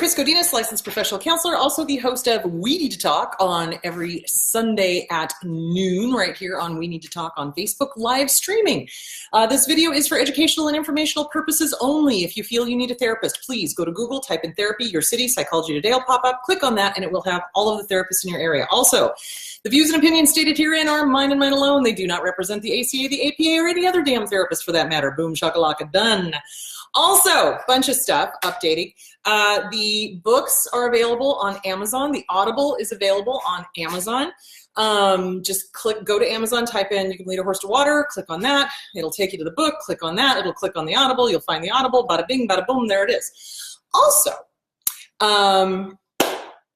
Chris Godinez, licensed professional counselor, also the host of We Need to Talk on every Sunday at noon, right here on We Need to Talk on Facebook live streaming. This video is for educational and informational purposes only. If you feel you need a therapist, please go to Google, type in therapy, your city, Psychology Today will pop up, click on that, and it will have all of the therapists in your area. Also, the views and opinions stated herein are mine and mine alone. They do not represent the ACA, the APA, or any other damn therapist for that matter. Boom, shakalaka, done. Also, bunch of stuff, updating. The books are available on Amazon. The Audible is available on Amazon. Just go to Amazon, type in You Can Lead a Horse to Water, click on that. It'll take you to the book, click on that. It'll click on the Audible. You'll find the Audible, bada bing, bada boom, there it is. Also,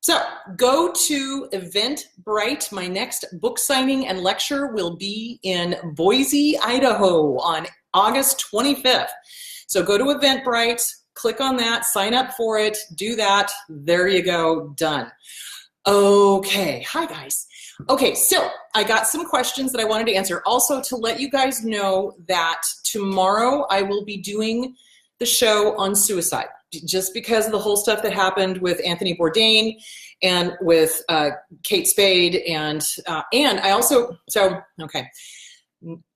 so go to Eventbrite. My next book signing and lecture will be in Boise, Idaho on August 25th. So go to Eventbrite, click on that, sign up for it, do that. There you go, done. Okay, hi guys. Okay, so I got some questions that I wanted to answer. Also to let you guys know that tomorrow I will be doing the show on suicide, just because of the whole stuff that happened with Anthony Bourdain and with Kate Spade and I also, okay.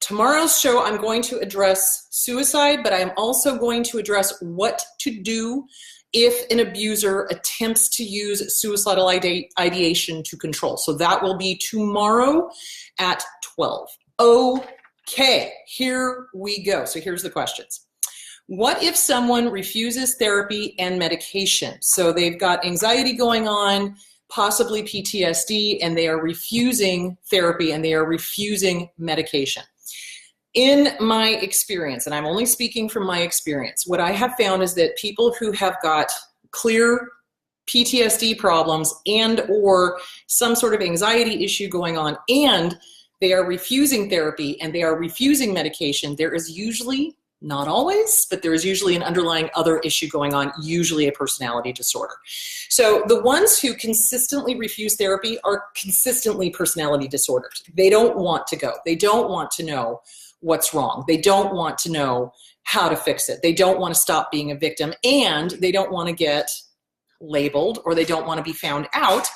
Tomorrow's show, I'm going to address suicide, but I'm also going to address what to do if an abuser attempts to use suicidal ideation to control. So that will be tomorrow at 12. Okay, here we go. So here's the questions. What if someone refuses therapy and medication? So they've got anxiety going on, possibly PTSD, and they are refusing therapy and they are refusing medication. In my experience, and I'm only speaking from my experience, what I have found is that people who have got clear PTSD problems and or some sort of anxiety issue going on and they are refusing therapy and they are refusing medication, there is usually, not always, but there is usually an underlying other issue going on, usually a personality disorder. So the ones who consistently refuse therapy are consistently personality disordered. They don't want to go. They don't want to know what's wrong. They don't want to know how to fix it. They don't want to stop being a victim, and they don't want to get labeled or they don't want to be found out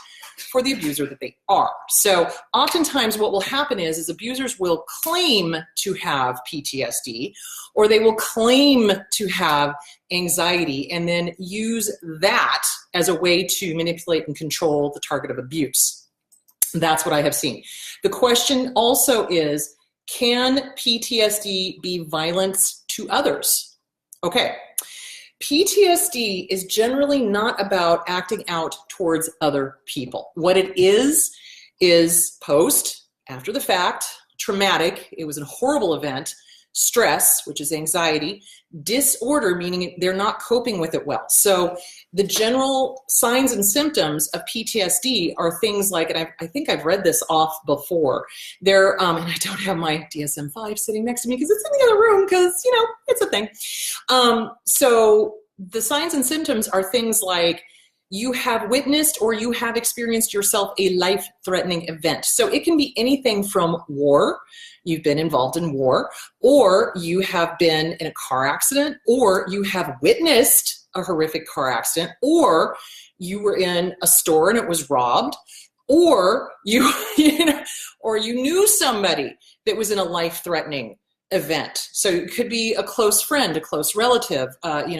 for the abuser that they are. So oftentimes what will happen is abusers will claim to have PTSD or they will claim to have anxiety and then use that as a way to manipulate and control the target of abuse. That's what I have seen. The question also is, can PTSD be violence to others? Okay. PTSD is generally not about acting out towards other people. What it is post, after the fact, traumatic, it was a horrible event, stress, which is anxiety, disorder, meaning they're not coping with it well. So the general signs and symptoms of PTSD are things like, and I think I've read this off before, they're, and I don't have my DSM-5 sitting next to me because it's in the other room because, you know, it's a thing. So the signs and symptoms are things like you have witnessed or you have experienced yourself a life-threatening event. So it can be anything from war, you've been involved in war, or you have been in a car accident, or you have witnessed a horrific car accident, or you were in a store and it was robbed, or you knew somebody that was in a life-threatening event. So it could be a close friend, a close relative,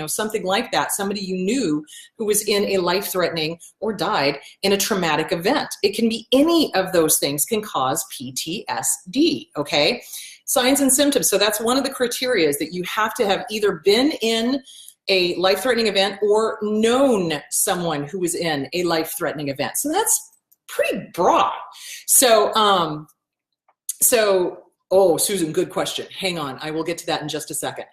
something like that, somebody you knew who was in a life-threatening or died in a traumatic event. It can be any of those things can cause PTSD, okay? Signs and symptoms. So that's one of the criteria is that you have to have either been in a life-threatening event or known someone who was in a life-threatening event. So that's pretty broad. Oh, Susan, good question. Hang on. I will get to that in just a second.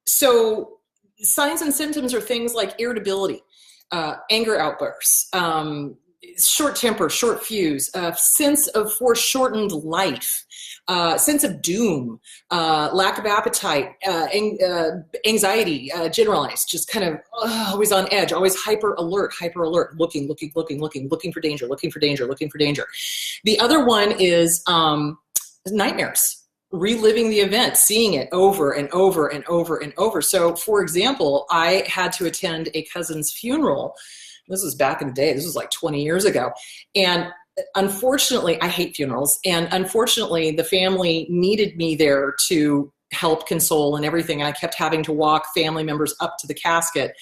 So signs and symptoms are things like irritability, anger outbursts, short temper, short fuse, sense of foreshortened life, sense of doom, lack of appetite, anxiety, generalized, just kind of always on edge, always hyper alert, looking for danger. The other one is nightmares, reliving the event, seeing it over and over and over and over. So for example, I had to attend a cousin's funeral. This was back in the day. This was like 20 years ago. And unfortunately, I hate funerals. And unfortunately, the family needed me there to help console and everything. And I kept having to walk family members up to the casket.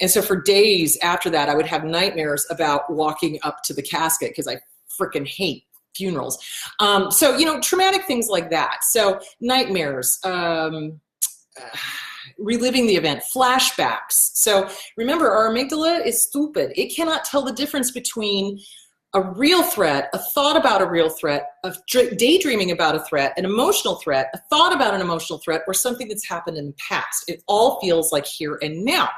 And so for days after that, I would have nightmares about walking up to the casket because I freaking hate funerals. So, you know, traumatic things like that. So nightmares, reliving the event, flashbacks. So remember, our amygdala is stupid. It cannot tell the difference between a real threat, a thought about a real threat, of daydreaming about a threat, an emotional threat, a thought about an emotional threat, or something that's happened in the past. It all feels like here and now.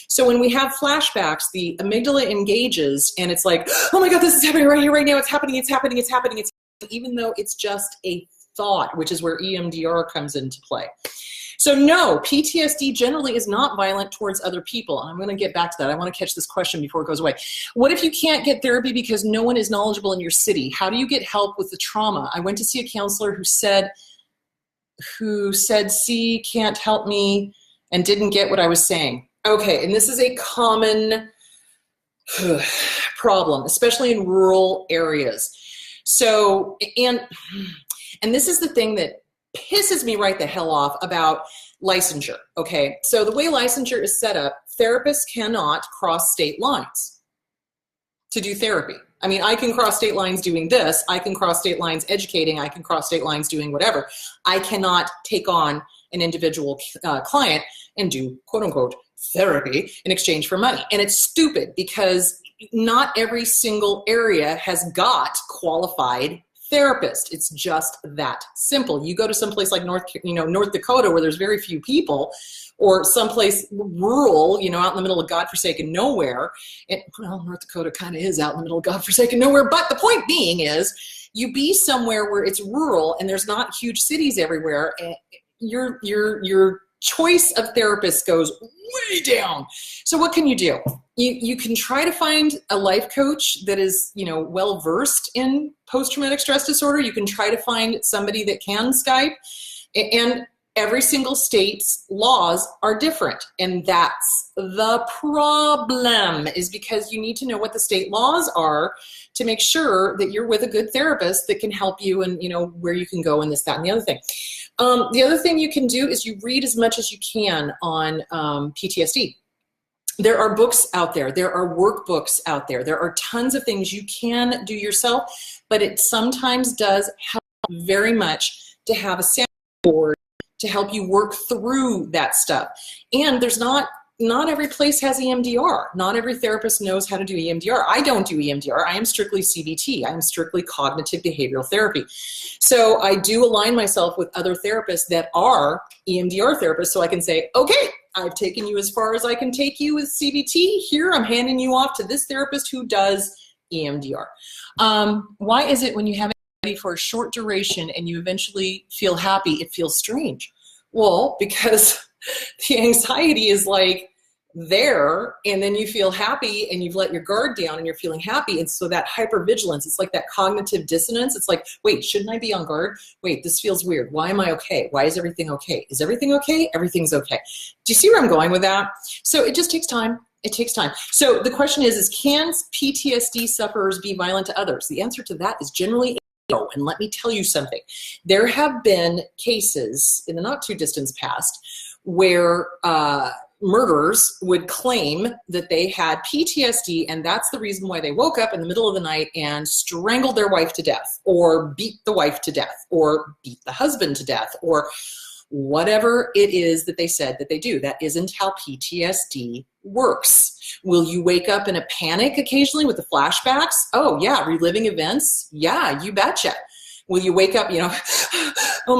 So when we have flashbacks, the amygdala engages and it's like, oh my God, this is happening right here, right now. It's happening, it's happening, it's happening. It's happening, even though it's just a thought, which is where EMDR comes into play. So no, PTSD generally is not violent towards other people. And I'm going to get back to that. I want to catch this question before it goes away. What if you can't get therapy because no one is knowledgeable in your city? How do you get help with the trauma? I went to see a counselor who said, C can't help me and didn't get what I was saying. Okay, and this is a common problem, especially in rural areas. So, and this is the thing that pisses me right the hell off about licensure, okay? So the way licensure is set up, therapists cannot cross state lines to do therapy. I mean, I can cross state lines doing this, I can cross state lines educating, I can cross state lines doing whatever. I cannot take on an individual client and do quote unquote therapy in exchange for money. And it's stupid because not every single area has got qualified therapist. It's just that simple. You go to someplace like North Dakota where there's very few people, or someplace rural, out in the middle of godforsaken nowhere. And well, North Dakota kind of is out in the middle of godforsaken nowhere. But the point being is, you be somewhere where it's rural and there's not huge cities everywhere. And your choice of therapist goes way down. So what can you do? You can try to find a life coach that is, well versed in post-traumatic stress disorder. You can try to find somebody that can Skype, and every single state's laws are different. And that's the problem, is because you need to know what the state laws are to make sure that you're with a good therapist that can help you, and where you can go and this, that, and the other thing. The other thing you can do is you read as much as you can on PTSD. There are books out there. There are workbooks out there. There are tons of things you can do yourself, but it sometimes does help very much to have a soundboard to help you work through that stuff. And there's not every place has EMDR. Not every therapist knows how to do EMDR. I don't do EMDR. I am strictly CBT. I am strictly cognitive behavioral therapy. So I do align myself with other therapists that are EMDR therapists, so I can say, okay, I've taken you as far as I can take you with CBT. Here, I'm handing you off to this therapist who does EMDR. Why is it when you have it for a short duration and you eventually feel happy, it feels strange? Well, because the anxiety is like there, and then you feel happy and you've let your guard down and you're feeling happy. And so that hyper-vigilance, it's like that cognitive dissonance. It's like, wait, shouldn't I be on guard? Wait, this feels weird. Why am I okay? Why is everything okay? Is everything okay? Everything's okay. Do you see where I'm going with that? So it just takes time. It takes time. So the question is can PTSD sufferers be violent to others? The answer to that is generally no. And let me tell you something. There have been cases in the not too distant past where murderers would claim that they had PTSD, and that's the reason why they woke up in the middle of the night and strangled their wife to death, or beat the wife to death, or beat the husband to death, or whatever it is that they said that they do. That isn't how PTSD works. Will you wake up in a panic occasionally with the flashbacks? Oh yeah, reliving events? Yeah, you betcha. Will you wake up, oh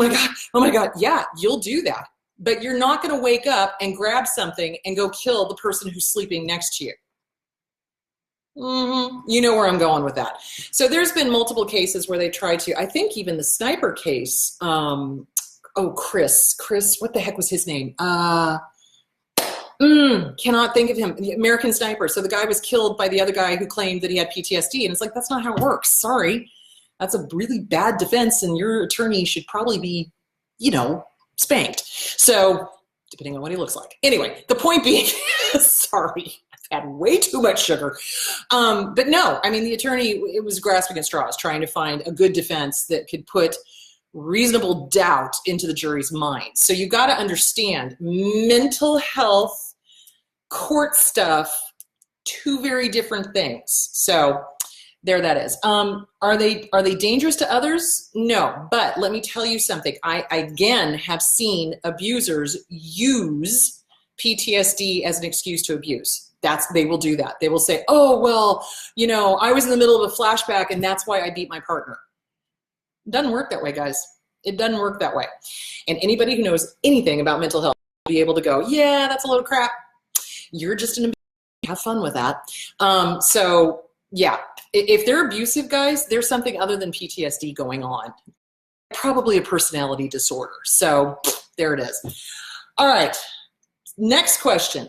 my God, yeah, you'll do that. But you're not going to wake up and grab something and go kill the person who's sleeping next to you. You know where I'm going with that. So there's been multiple cases where they tried to, I think even the sniper case, Chris, what the heck was his name? Cannot think of him. The American Sniper. So the guy was killed by the other guy who claimed that he had PTSD. And it's like, that's not how it works. Sorry. That's a really bad defense, and your attorney should probably be you know, spanked. So depending on what he looks like. Anyway, the point being, sorry, I've had way too much sugar. But no, I mean, the attorney, it was grasping at straws, trying to find a good defense that could put reasonable doubt into the jury's mind. So you got to understand, mental health, court stuff, two very different things. So there that is. Are they dangerous to others? No, but let me tell you something. I again have seen abusers use PTSD as an excuse to abuse. They will do that. They will say, oh, well, you know, I was in the middle of a flashback and that's why I beat my partner. It doesn't work that way, guys. It doesn't work that way. And anybody who knows anything about mental health will be able to go, yeah, that's a load of crap. You're just an abuser. Have fun with that. So yeah, if they're abusive, guys, there's something other than PTSD going on. Probably a personality disorder. So there it is. All right, next question.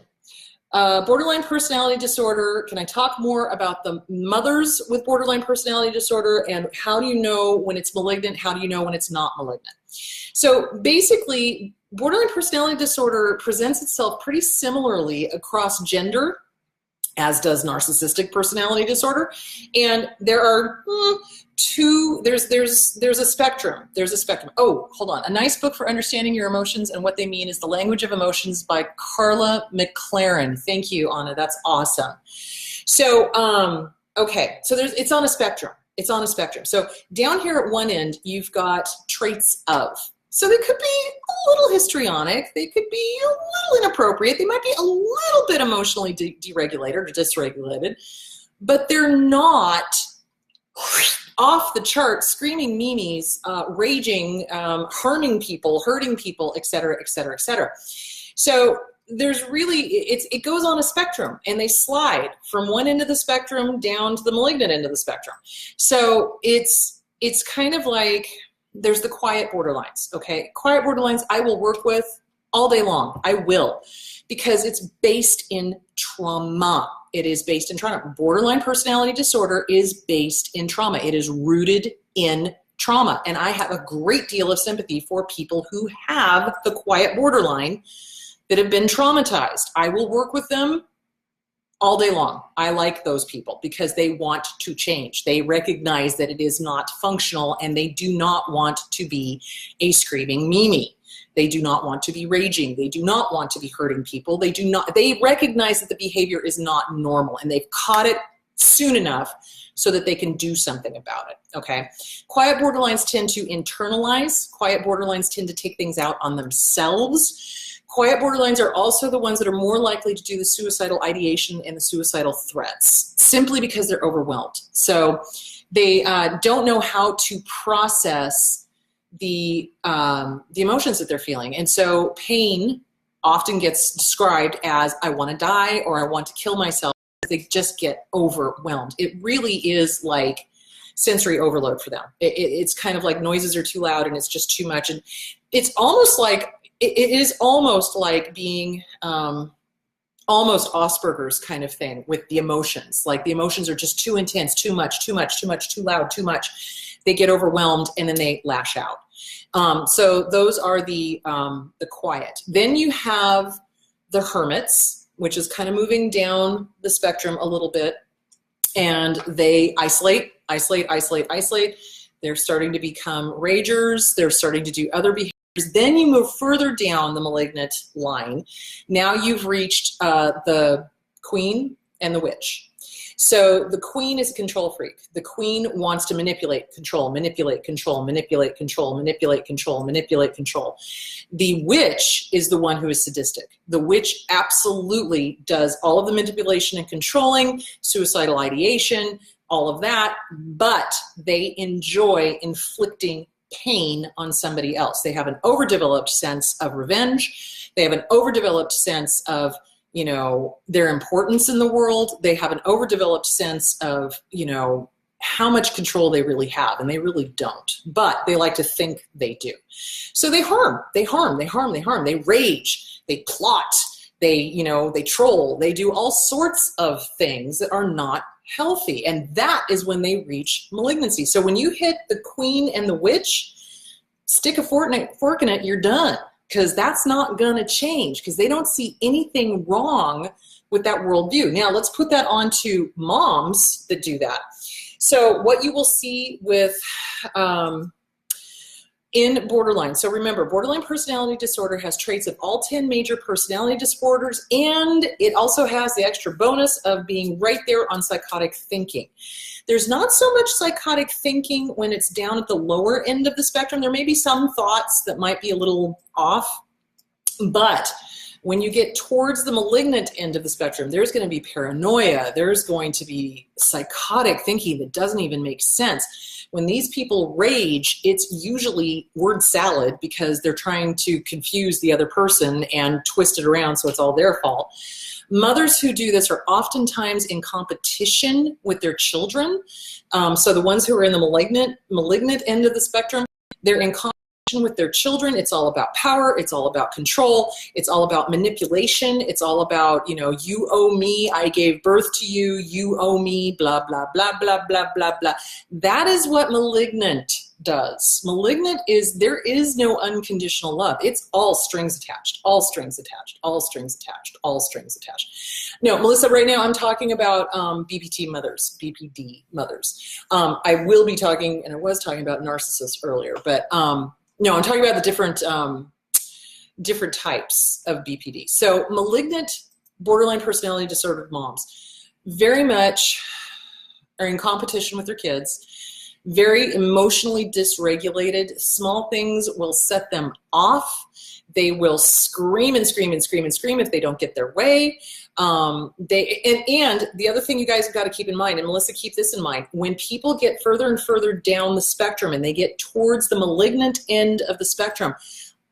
Borderline personality disorder. Can I talk more about the mothers with borderline personality disorder, and how do you know when it's malignant? How do you know when it's not malignant? So basically, borderline personality disorder presents itself pretty similarly across gender, as does narcissistic personality disorder. And there are there's a spectrum. There's a spectrum. Oh, hold on. A nice book for understanding your emotions and what they mean is The Language of Emotions by Carla McLaren. Thank you, Anna. That's awesome. So, okay. So it's on a spectrum. It's on a spectrum. So down here at one end, you've got traits of. So they could be a little histrionic. They could be a little inappropriate. They might be a little bit emotionally deregulated or dysregulated, but they're not off the chart, screaming meanies, raging, harming people, hurting people, et cetera, et cetera, et cetera. So there's really, it goes on a spectrum, and they slide from one end of the spectrum down to the malignant end of the spectrum. So it's kind of like, there's the quiet borderlines, okay? Quiet borderlines I will work with all day long. I will, because it's based in trauma. It is based in trauma. Borderline personality disorder is based in trauma. It is rooted in trauma. And I have a great deal of sympathy for people who have the quiet borderline that have been traumatized. I will work with them all day long. I like those people because they want to change. They recognize that it is not functional, and they do not want to be a screaming Mimi. They do not want to be raging. They do not want to be hurting people. They recognize that the behavior is not normal, and they've caught it soon enough so that they can do something about it, okay? Quiet borderlines tend to internalize. Quiet borderlines tend to take things out on themselves. Quiet borderlines are also the ones that are more likely to do the suicidal ideation and the suicidal threats, simply because they're overwhelmed. So they don't know how to process the emotions that they're feeling. And so pain often gets described as, I want to die, or I want to kill myself. They just get overwhelmed. It really is like sensory overload for them. It's kind of like noises are too loud and it's just too much. And it's almost like, it is almost like being almost Asperger's kind of thing with the emotions. Like the emotions are just too intense, too much, too much, too much, too loud, too much. They get overwhelmed and then they lash out. So those are the quiet. Then you have the hermits, which is kind of moving down the spectrum a little bit. And they isolate. They're starting to become ragers. They're starting to do other behaviors. Then you move further down the malignant line. Now you've reached the queen and the witch. So the queen is a control freak. The queen wants to manipulate, control, manipulate, control, manipulate, control, manipulate, control, manipulate, control. The witch is the one who is sadistic. The witch absolutely does all of the manipulation and controlling, suicidal ideation, all of that, but they enjoy inflicting pain on somebody else. They have an overdeveloped sense of revenge. They have an overdeveloped sense of, you know, their importance in the world. They have an overdeveloped sense of, you know, how much control they really have, and they really don't, but they like to think they do. So they harm, they rage, they plot, they troll, they do all sorts of things that are not healthy. And that is when they reach malignancy. So when you hit the queen and the witch, stick a fork in it, you're done. Because that's not going to change, because they don't see anything wrong with that worldview. Now, let's put that onto moms that do that. So what you will see with in borderline. So remember, borderline personality disorder has traits of all 10 major personality disorders, and it also has the extra bonus of being right there on psychotic thinking. There's not so much psychotic thinking when it's down at the lower end of the spectrum. There may be some thoughts that might be a little off, but when you get towards the malignant end of the spectrum, there's going to be paranoia. There's going to be psychotic thinking that doesn't even make sense. When these people rage, it's usually word salad because they're trying to confuse the other person and twist it around so it's all their fault. Mothers who do this are oftentimes in competition with their children. So the ones who are in the malignant end of the spectrum, they're in competition with their children. It's all about power. It's all about control. It's all about manipulation. It's all about, you owe me. I gave birth to you. You owe me, blah, blah, blah, blah, blah, blah, blah. That is what malignant does. Malignant is, there is no unconditional love. It's all strings attached, all strings attached, all strings attached, all strings attached. No, Melissa, right now I'm talking about BPD mothers. I will be talking, and I was talking about narcissists earlier, but no, I'm talking about the different types of BPD. So malignant borderline personality disordered moms very much are in competition with their kids, very emotionally dysregulated. Small things will set them off. They will scream and scream and scream and scream if they don't get their way. And the other thing you guys have got to keep in mind, and Melissa, keep this in mind, when people get further and further down the spectrum and they get towards the malignant end of the spectrum,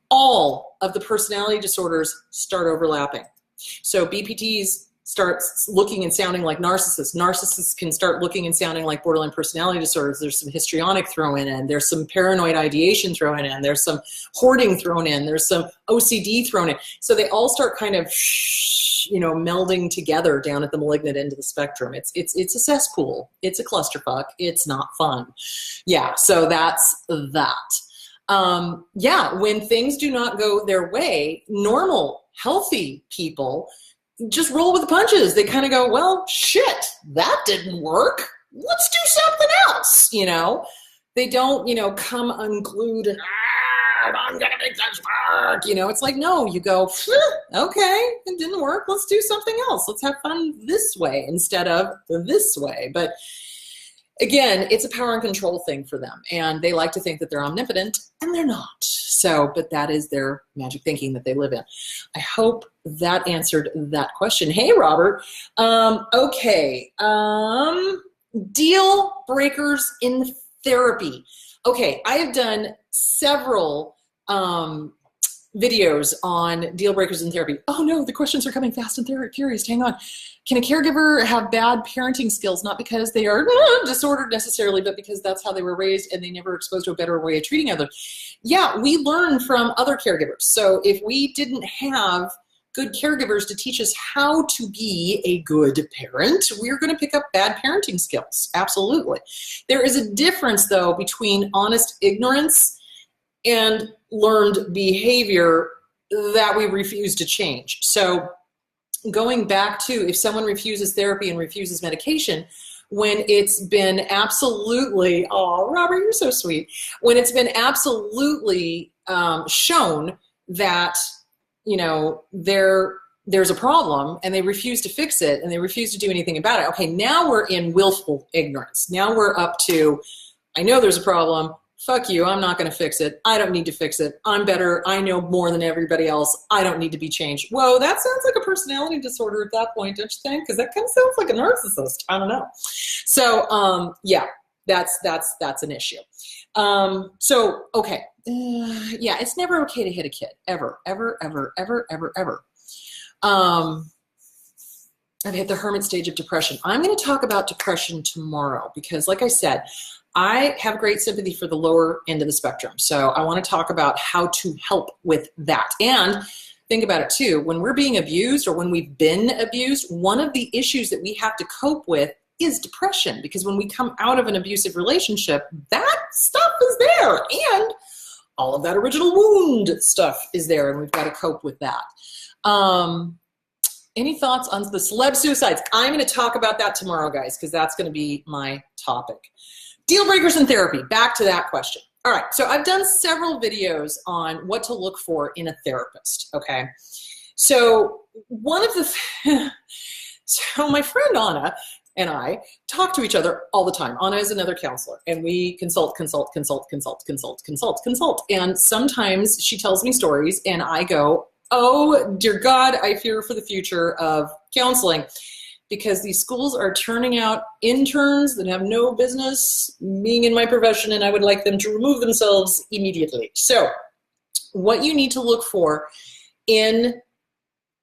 all of the personality disorders start overlapping. So BPDs start looking and sounding like narcissists. Narcissists can start looking and sounding like borderline personality disorders. There's some histrionic thrown in. There's some paranoid ideation thrown in. There's some hoarding thrown in. There's some OCD thrown in. So they all start kind of, melding together down at the malignant end of the spectrum. It's a cesspool. It's a clusterfuck. It's not fun. Yeah, so that's that. When things do not go their way, normal, healthy people just roll with the punches. They kind of go, well, shit, that didn't work. Let's do something else, They don't, come unglued and, I'm going to make this work. It's like, no, you go, okay, it didn't work. Let's do something else. Let's have fun this way instead of this way. But again, it's a power and control thing for them. And they like to think that they're omnipotent, and they're not. So, but that is their magic thinking that they live in. I hope that answered that question. Hey, Robert. Okay. Deal breakers in therapy. Okay, I have done several videos on deal breakers in therapy. Oh no, the questions are coming fast and furious. Hang on. Can a caregiver have bad parenting skills, not because they are disordered necessarily, but because that's how they were raised and they never exposed to a better way of treating others? Yeah, we learn from other caregivers. So if we didn't have good caregivers to teach us how to be a good parent, we're going to pick up bad parenting skills. Absolutely. There is a difference, though, between honest ignorance and learned behavior that we refuse to change. So going back to, if someone refuses therapy and refuses medication, when it's been absolutely, oh, Robert, you're so sweet. When it's been absolutely shown that, there's a problem and they refuse to fix it and they refuse to do anything about it. Okay, now we're in willful ignorance. Now we're up to, I know there's a problem. Fuck you, I'm not going to fix it. I don't need to fix it. I'm better. I know more than everybody else. I don't need to be changed. Whoa, that sounds like a personality disorder at that point, don't you think? Because that kind of sounds like a narcissist. I don't know. So, yeah, that's an issue. Okay. Yeah, it's never okay to hit a kid. Ever, ever, ever, ever, ever, ever. I've hit the hermit stage of depression. I'm going to talk about depression tomorrow because, like I said, I have great sympathy for the lower end of the spectrum. So I want to talk about how to help with that. And think about it too. When we're being abused or when we've been abused, one of the issues that we have to cope with is depression, because when we come out of an abusive relationship, that stuff is there. And all of that original wound stuff is there, and we've got to cope with that. Any thoughts on the celeb suicides? I'm going to talk about that tomorrow, guys, because that's going to be my topic. Deal breakers in therapy. Back to that question. All right, so I've done several videos on what to look for in a therapist, okay? So one of the, so my friend Anna and I talk to each other all the time. Anna is another counselor, and we consult. And sometimes she tells me stories, and I go, oh, dear God, I fear for the future of counseling, because these schools are turning out interns that have no business being in my profession, and I would like them to remove themselves immediately. So what you need to look for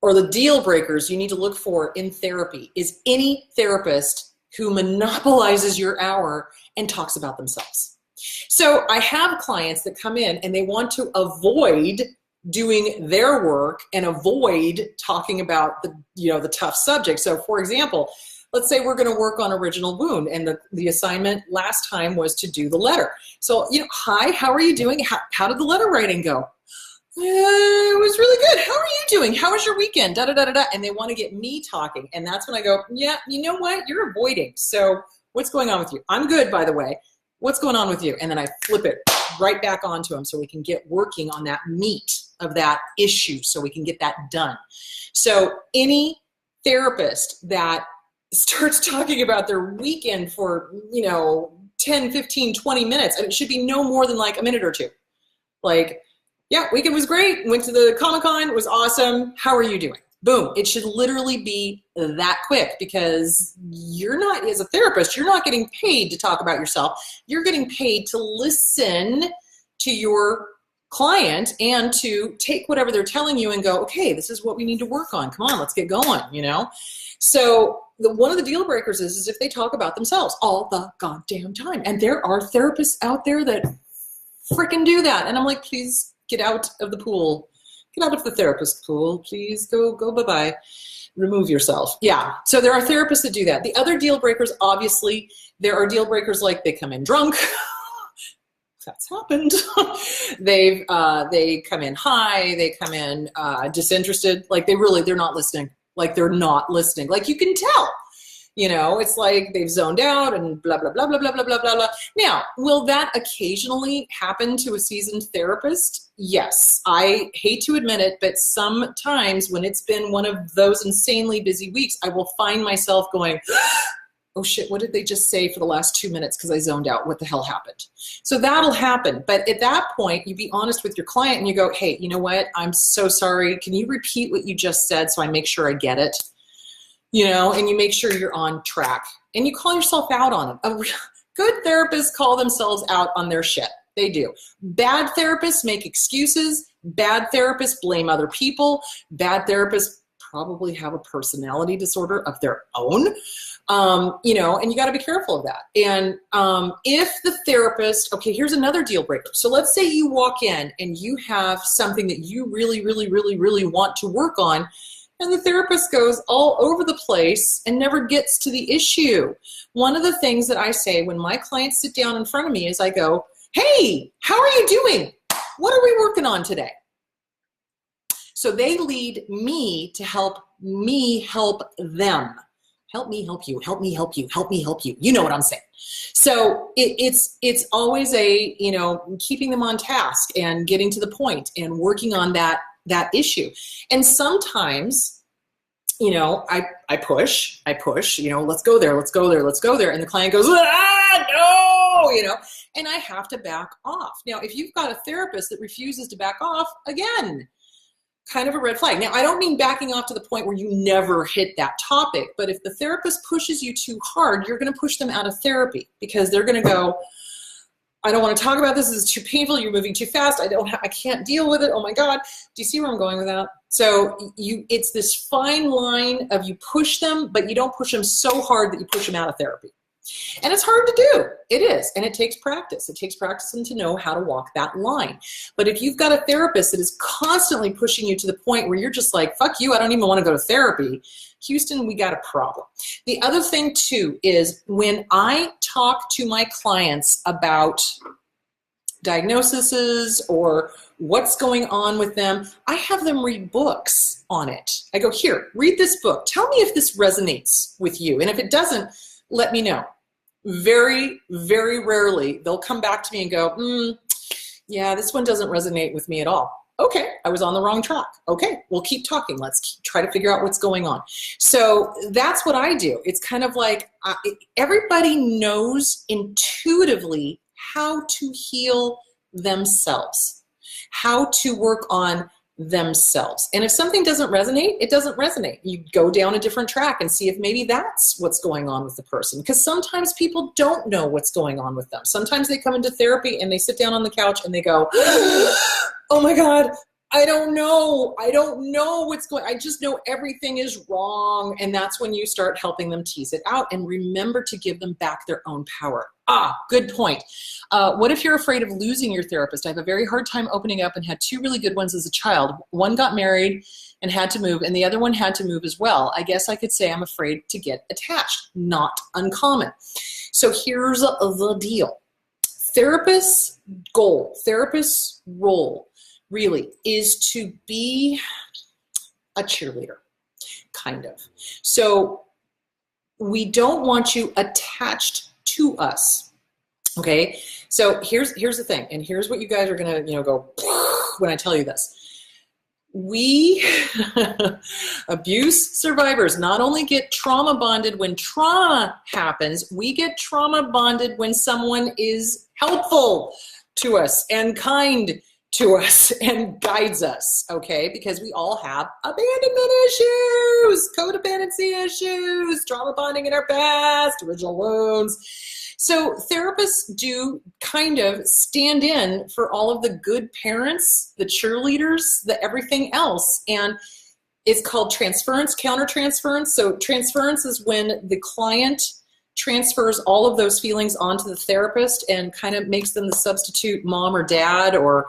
or the deal breakers you need to look for in therapy is any therapist who monopolizes your hour and talks about themselves. So I have clients that come in and they want to avoid doing their work and avoid talking about the tough subject. So for example, let's say we're going to work on original wound, and the assignment last time was to do the letter. So, hi, how are you doing? How did the letter writing go? It was really good. How are you doing? How was your weekend? Da, da, da, da, da. And they want to get me talking. And that's when I go, yeah, you know what? You're avoiding. So what's going on with you? I'm good, by the way. What's going on with you? And then I flip it right back onto them so we can get working on that meat of that issue so we can get that done. So any therapist that starts talking about their weekend for, 10, 15, 20 minutes, and it should be no more than like a minute or two. Like, yeah, weekend was great. Went to the Comic-Con. It was awesome. How are you doing? Boom. It should literally be that quick, because you're not, as a therapist, you're not getting paid to talk about yourself. You're getting paid to listen to your client and to take whatever they're telling you and go, okay, this is what we need to work on. Come on, let's get going, So one of the deal breakers is if they talk about themselves all the goddamn time. And there are therapists out there that freaking do that. And I'm like, please get out of the pool. Get out of the therapist pool. Please go bye-bye. Remove yourself. Yeah. So there are therapists that do that. The other deal breakers, obviously, there are deal breakers like they come in drunk. That's happened. They come in high. They come in disinterested. Like they're not listening. Like they're not listening. Like you can tell. It's like they've zoned out and blah, blah, blah, blah, blah, blah, blah, blah, blah. Now, will that occasionally happen to a seasoned therapist? Yes. I hate to admit it, but sometimes when it's been one of those insanely busy weeks, I will find myself going, oh shit, what did they just say for the last 2 minutes because I zoned out? What the hell happened? So that'll happen. But at that point, you be honest with your client and you go, hey, you know what? I'm so sorry. Can you repeat what you just said so I make sure I get it? And you make sure you're on track, and you call yourself out on it. Good therapists call themselves out on their shit. They do. Bad therapists make excuses. Bad therapists blame other people. Bad therapists probably have a personality disorder of their own, and you got to be careful of that. And if the therapist, okay, here's another deal breaker. So let's say you walk in and you have something that you really, really, really, really want to work on, and the therapist goes all over the place and never gets to the issue. One of the things that I say when my clients sit down in front of me is I go, hey, how are you doing? What are we working on today? So they lead me to help me help them. Help me help you, help me help you, help me help you. You know what I'm saying. So it's always keeping them on task and getting to the point and working on that issue. And sometimes, I push, let's go there. And the client goes, no, and I have to back off. Now, if you've got a therapist that refuses to back off, again, kind of a red flag. Now, I don't mean backing off to the point where you never hit that topic, but if the therapist pushes you too hard, you're going to push them out of therapy, because they're going to go, I don't want to talk about this. This is too painful. You're moving too fast. I can't deal with it. Oh my God. Do you see where I'm going with that? So it's this fine line of you push them, but you don't push them so hard that you push them out of therapy. And it's hard to do. It is. And it takes practice. It takes practice to know how to walk that line. But if you've got a therapist that is constantly pushing you to the point where you're just like, fuck you, I don't even want to go to therapy, Houston, we got a problem. The other thing too is when I talk to my clients about diagnoses or what's going on with them, I have them read books on it. I go, here, read this book. Tell me if this resonates with you. And if it doesn't, let me know. Very, very rarely, they'll come back to me and go, yeah, this one doesn't resonate with me at all. Okay, I was on the wrong track. Okay, we'll keep talking. Let's try to figure out what's going on. So that's what I do. It's kind of like everybody knows intuitively how to heal themselves, how to work on themselves. And if something doesn't resonate, it doesn't resonate. You go down a different track and see if maybe that's what's going on with the person. Because sometimes people don't know what's going on with them. Sometimes they come into therapy and they sit down on the couch and they go, oh my God, I don't know. I don't know what's going on. I just know everything is wrong. And that's when you start helping them tease it out and remember to give them back their own power. Good point. What if you're afraid of losing your therapist? I have a very hard time opening up and had two really good ones as a child. One got married and had to move, and the other one had to move as well. I guess I could say I'm afraid to get attached. Not uncommon. So here's the deal. Therapist's goal, therapist's role really is to be a cheerleader, kind of. So we don't want you attached to us. Okay, so here's the thing, and here's what you guys are gonna go when I tell you this. We abuse survivors not only get trauma bonded when trauma happens, we get trauma bonded when someone is helpful to us and kind to us and guides us, okay? Because we all have abandonment issues, codependency issues, trauma bonding in our past, original wounds. So therapists do kind of stand in for all of the good parents, the cheerleaders, the everything else. And it's called transference, countertransference. So transference is when the client transfers all of those feelings onto the therapist and kind of makes them the substitute mom or dad or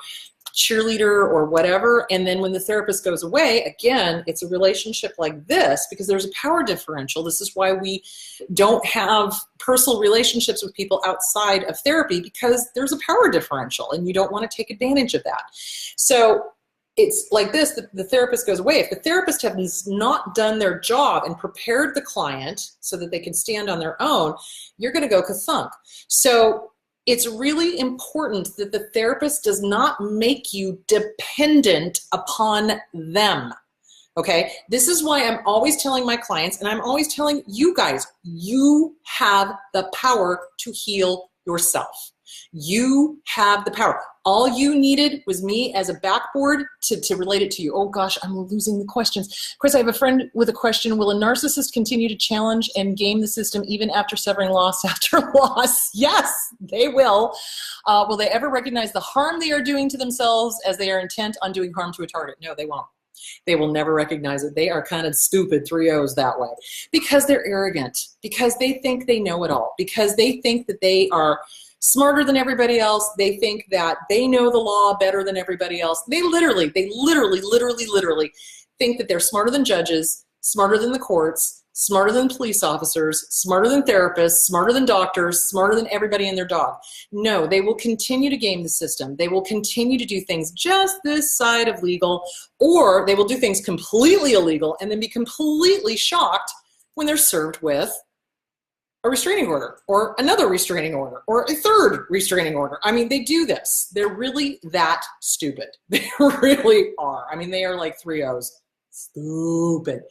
cheerleader or whatever. And then when the therapist goes away, again, it's a relationship like this because there's a power differential. This is why we don't have personal relationships with people outside of therapy, because there's a power differential and you don't want to take advantage of that. So it's like this, the therapist goes away. If the therapist has not done their job and prepared the client so that they can stand on their own, you're going to go ka-thunk. So it's really important that the therapist does not make you dependent upon them, okay? This is why I'm always telling my clients, and I'm always telling you guys, you have the power to heal yourself. You have the power. All you needed was me as a backboard to relate it to you. Oh gosh, I'm losing the questions. Of course, I have a friend with a question. Will a narcissist continue to challenge and game the system even after severing loss after loss? Yes, they will. Will they ever recognize the harm they are doing to themselves as they are intent on doing harm to a target? No, they won't. They will never recognize it. They are kind of stupid, 3 O's that way, because they're arrogant, because they think they know it all, because they think that they are smarter than everybody else. They think that they know the law better than everybody else. They literally think that they're smarter than judges, smarter than the courts, smarter than police officers, smarter than therapists, smarter than doctors, smarter than everybody and their dog. No, they will continue to game the system. They will continue to do things just this side of legal, or they will do things completely illegal and then be completely shocked when they're served with a restraining order or another restraining order or a third restraining order. I mean, they do this. They're really that stupid. They really are. I mean, they are like 3 O's. Stupid.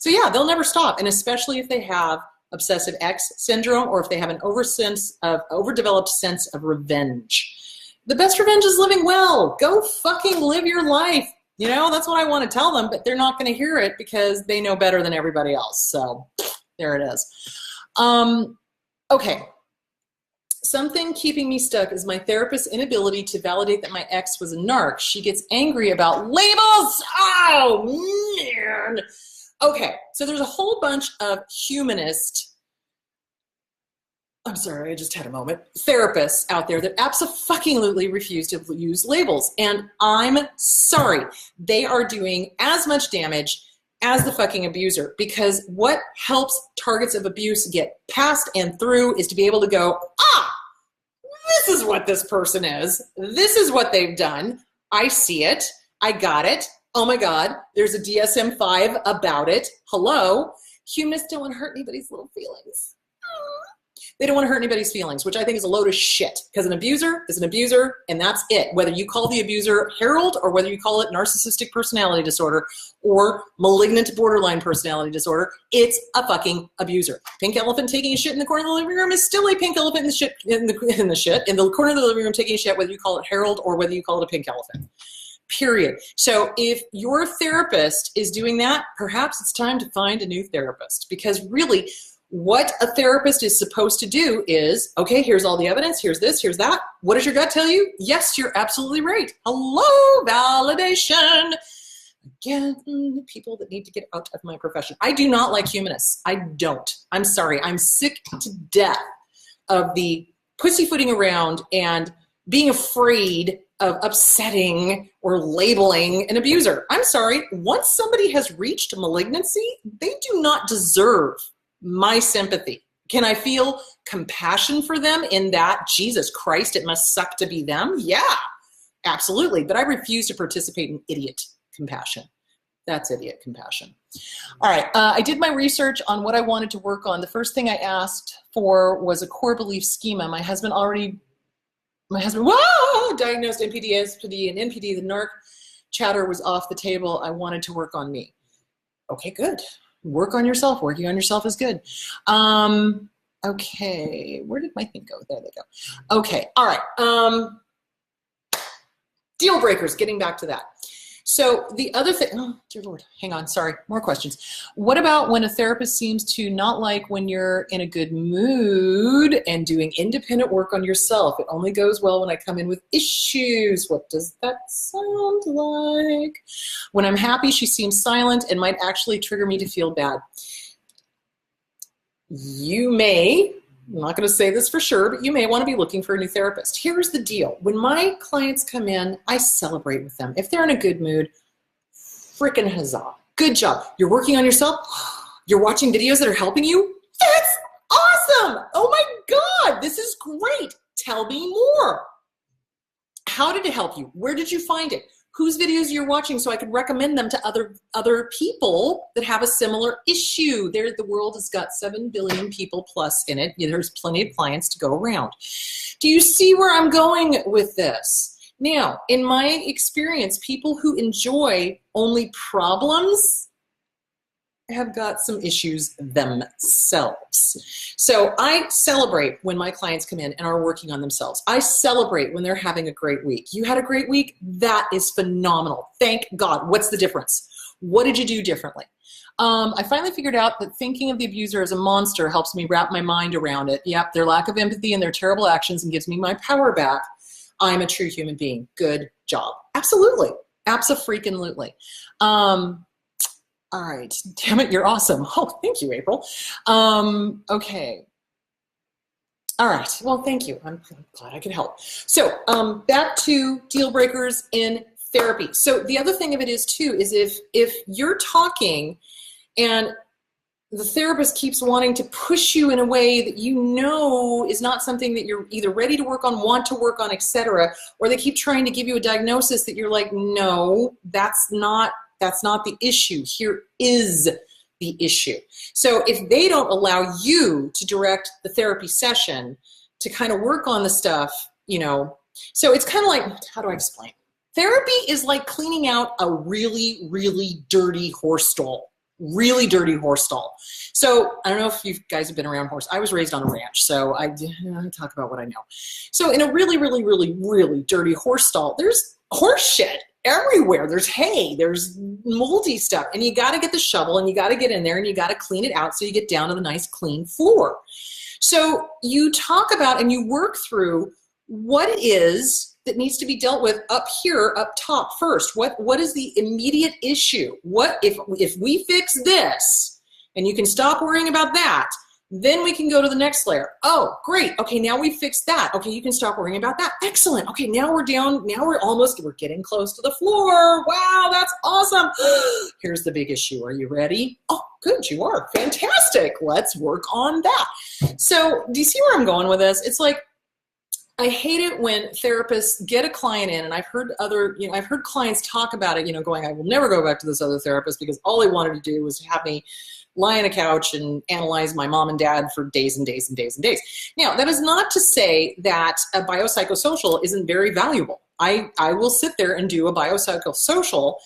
So yeah, they'll never stop. And especially if they have obsessive X syndrome or if they have an overdeveloped sense of revenge. The best revenge is living well. Go fucking live your life. You know, that's what I want to tell them, but they're not going to hear it because they know better than everybody else. So there it is. Okay. Something keeping me stuck is my therapist's inability to validate that my ex was a narc. She gets angry about labels. Oh, man. Okay. So there's a whole bunch of humanist, I'm sorry, I just had a moment, therapists out there that absolutely refuse to use labels. And I'm sorry. They are doing as much damage as the fucking abuser, because what helps targets of abuse get past and through is to be able to go, this is what this person is. This is what they've done. I see it. I got it. Oh my God, there's a DSM-5 about it. Hello. Humanists don't want to hurt anybody's little feelings. They don't want to hurt anybody's feelings, which I think is a load of shit, because an abuser is an abuser, and that's it. Whether you call the abuser Harold, or whether you call it narcissistic personality disorder or malignant borderline personality disorder, it's a fucking abuser. Pink elephant taking a shit in the corner of the living room is still a pink elephant in the corner of the living room taking a shit, whether you call it Harold or whether you call it a pink elephant. Period. So if your therapist is doing that, perhaps it's time to find a new therapist, because really what a therapist is supposed to do is, okay, here's all the evidence, here's this, here's that. What does your gut tell you? Yes, you're absolutely right. Hello, validation. Again, people that need to get out of my profession. I do not like humanists. I don't. I'm sorry. I'm sick to death of the pussyfooting around and being afraid of upsetting or labeling an abuser. I'm sorry. Once somebody has reached malignancy, they do not deserve my sympathy. Can I feel compassion for them in that, Jesus Christ, it must suck to be them? Yeah, absolutely. But I refuse to participate in idiot compassion. That's idiot compassion. All right, I did my research on what I wanted to work on. The first thing I asked for was a core belief schema. My husband, whoa, diagnosed NPD, SPD, and NPD. The narc chatter was off the table. I wanted to work on me. Okay, good. Work on yourself. Working on yourself is good. Okay, where did my thing go? There they go. Okay, all right. Deal breakers, getting back to that. So the other thing, oh, dear Lord, hang on, sorry, more questions. What about when a therapist seems to not like when you're in a good mood and doing independent work on yourself? It only goes well when I come in with issues. What does that sound like? When I'm happy, she seems silent and might actually trigger me to feel bad. You may, I'm not going to say this for sure, but you may want to be looking for a new therapist. Here's the deal. When my clients come in, I celebrate with them. If they're in a good mood, frickin' huzzah. Good job. You're working on yourself. You're watching videos that are helping you. That's awesome. Oh my God, this is great. Tell me more. How did it help you? Where did you find it? Whose videos you're watching so I could recommend them to other people that have a similar issue. The world has got 7 billion people plus in it. There's plenty of clients to go around. Do you see where I'm going with this? Now, in my experience, people who enjoy only problems have got some issues themselves. So I celebrate when my clients come in and are working on themselves. I celebrate when they're having a great week. You had a great week? That is phenomenal. Thank God. What's the difference? What did you do differently? I finally figured out that thinking of the abuser as a monster helps me wrap my mind around it. Yep, their lack of empathy and their terrible actions and gives me my power back. I'm a true human being. Good job. Absolutely. Abso-freaking-lutely. All right, damn it, you're awesome. Oh, thank you, April. Okay. All right, well, thank you. I'm glad I could help. So back to deal breakers in therapy. So the other thing of it is too, is if you're talking and the therapist keeps wanting to push you in a way that you know is not something that you're either ready to work on, want to work on, etc., or they keep trying to give you a diagnosis that you're like, no, that's not the issue. Here is the issue. So if they don't allow you to direct the therapy session to kind of work on the stuff, so it's kind of like, how do I explain? Therapy is like cleaning out a really, really dirty horse stall. Really dirty horse stall. So I don't know if you guys have been around horse. I was raised on a ranch, so I talk about what I know. So in a really, really, really, really dirty horse stall, there's horse shit everywhere. There's hay, there's moldy stuff, and you got to get the shovel and you got to get in there and you got to clean it out so you get down to the nice clean floor. So you talk about and you work through what it is that needs to be dealt with up here, up top first. What is the immediate issue? What if we fix this and you can stop worrying about that, then we can go to the next layer. Oh, great. Okay, now we fixed that. Okay, you can stop worrying about that. Excellent. Okay, now we're down. Now we're getting close to the floor. Wow, that's awesome. Here's the big issue. Are you ready? Oh, good, you are. Fantastic. Let's work on that. So do you see where I'm going with this? It's like, I hate it when therapists get a client in, and I've heard I've heard clients talk about it, going, I will never go back to this other therapist because all they wanted to do was have me lie on a couch and analyze my mom and dad for days and days and days and days. Now, that is not to say that a biopsychosocial isn't very valuable. I will sit there and do a biopsychosocial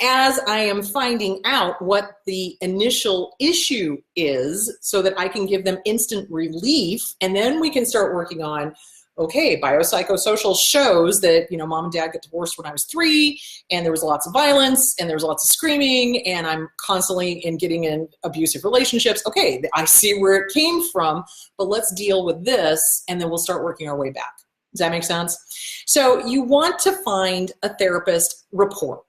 as I am finding out what the initial issue is so that I can give them instant relief, and then we can start working on, okay, biopsychosocial shows that, mom and dad got divorced when I was 3, and there was lots of violence, and there was lots of screaming, and I'm constantly getting in abusive relationships. Okay, I see where it came from, but let's deal with this, and then we'll start working our way back. Does that make sense? So you want to find a therapist rapport.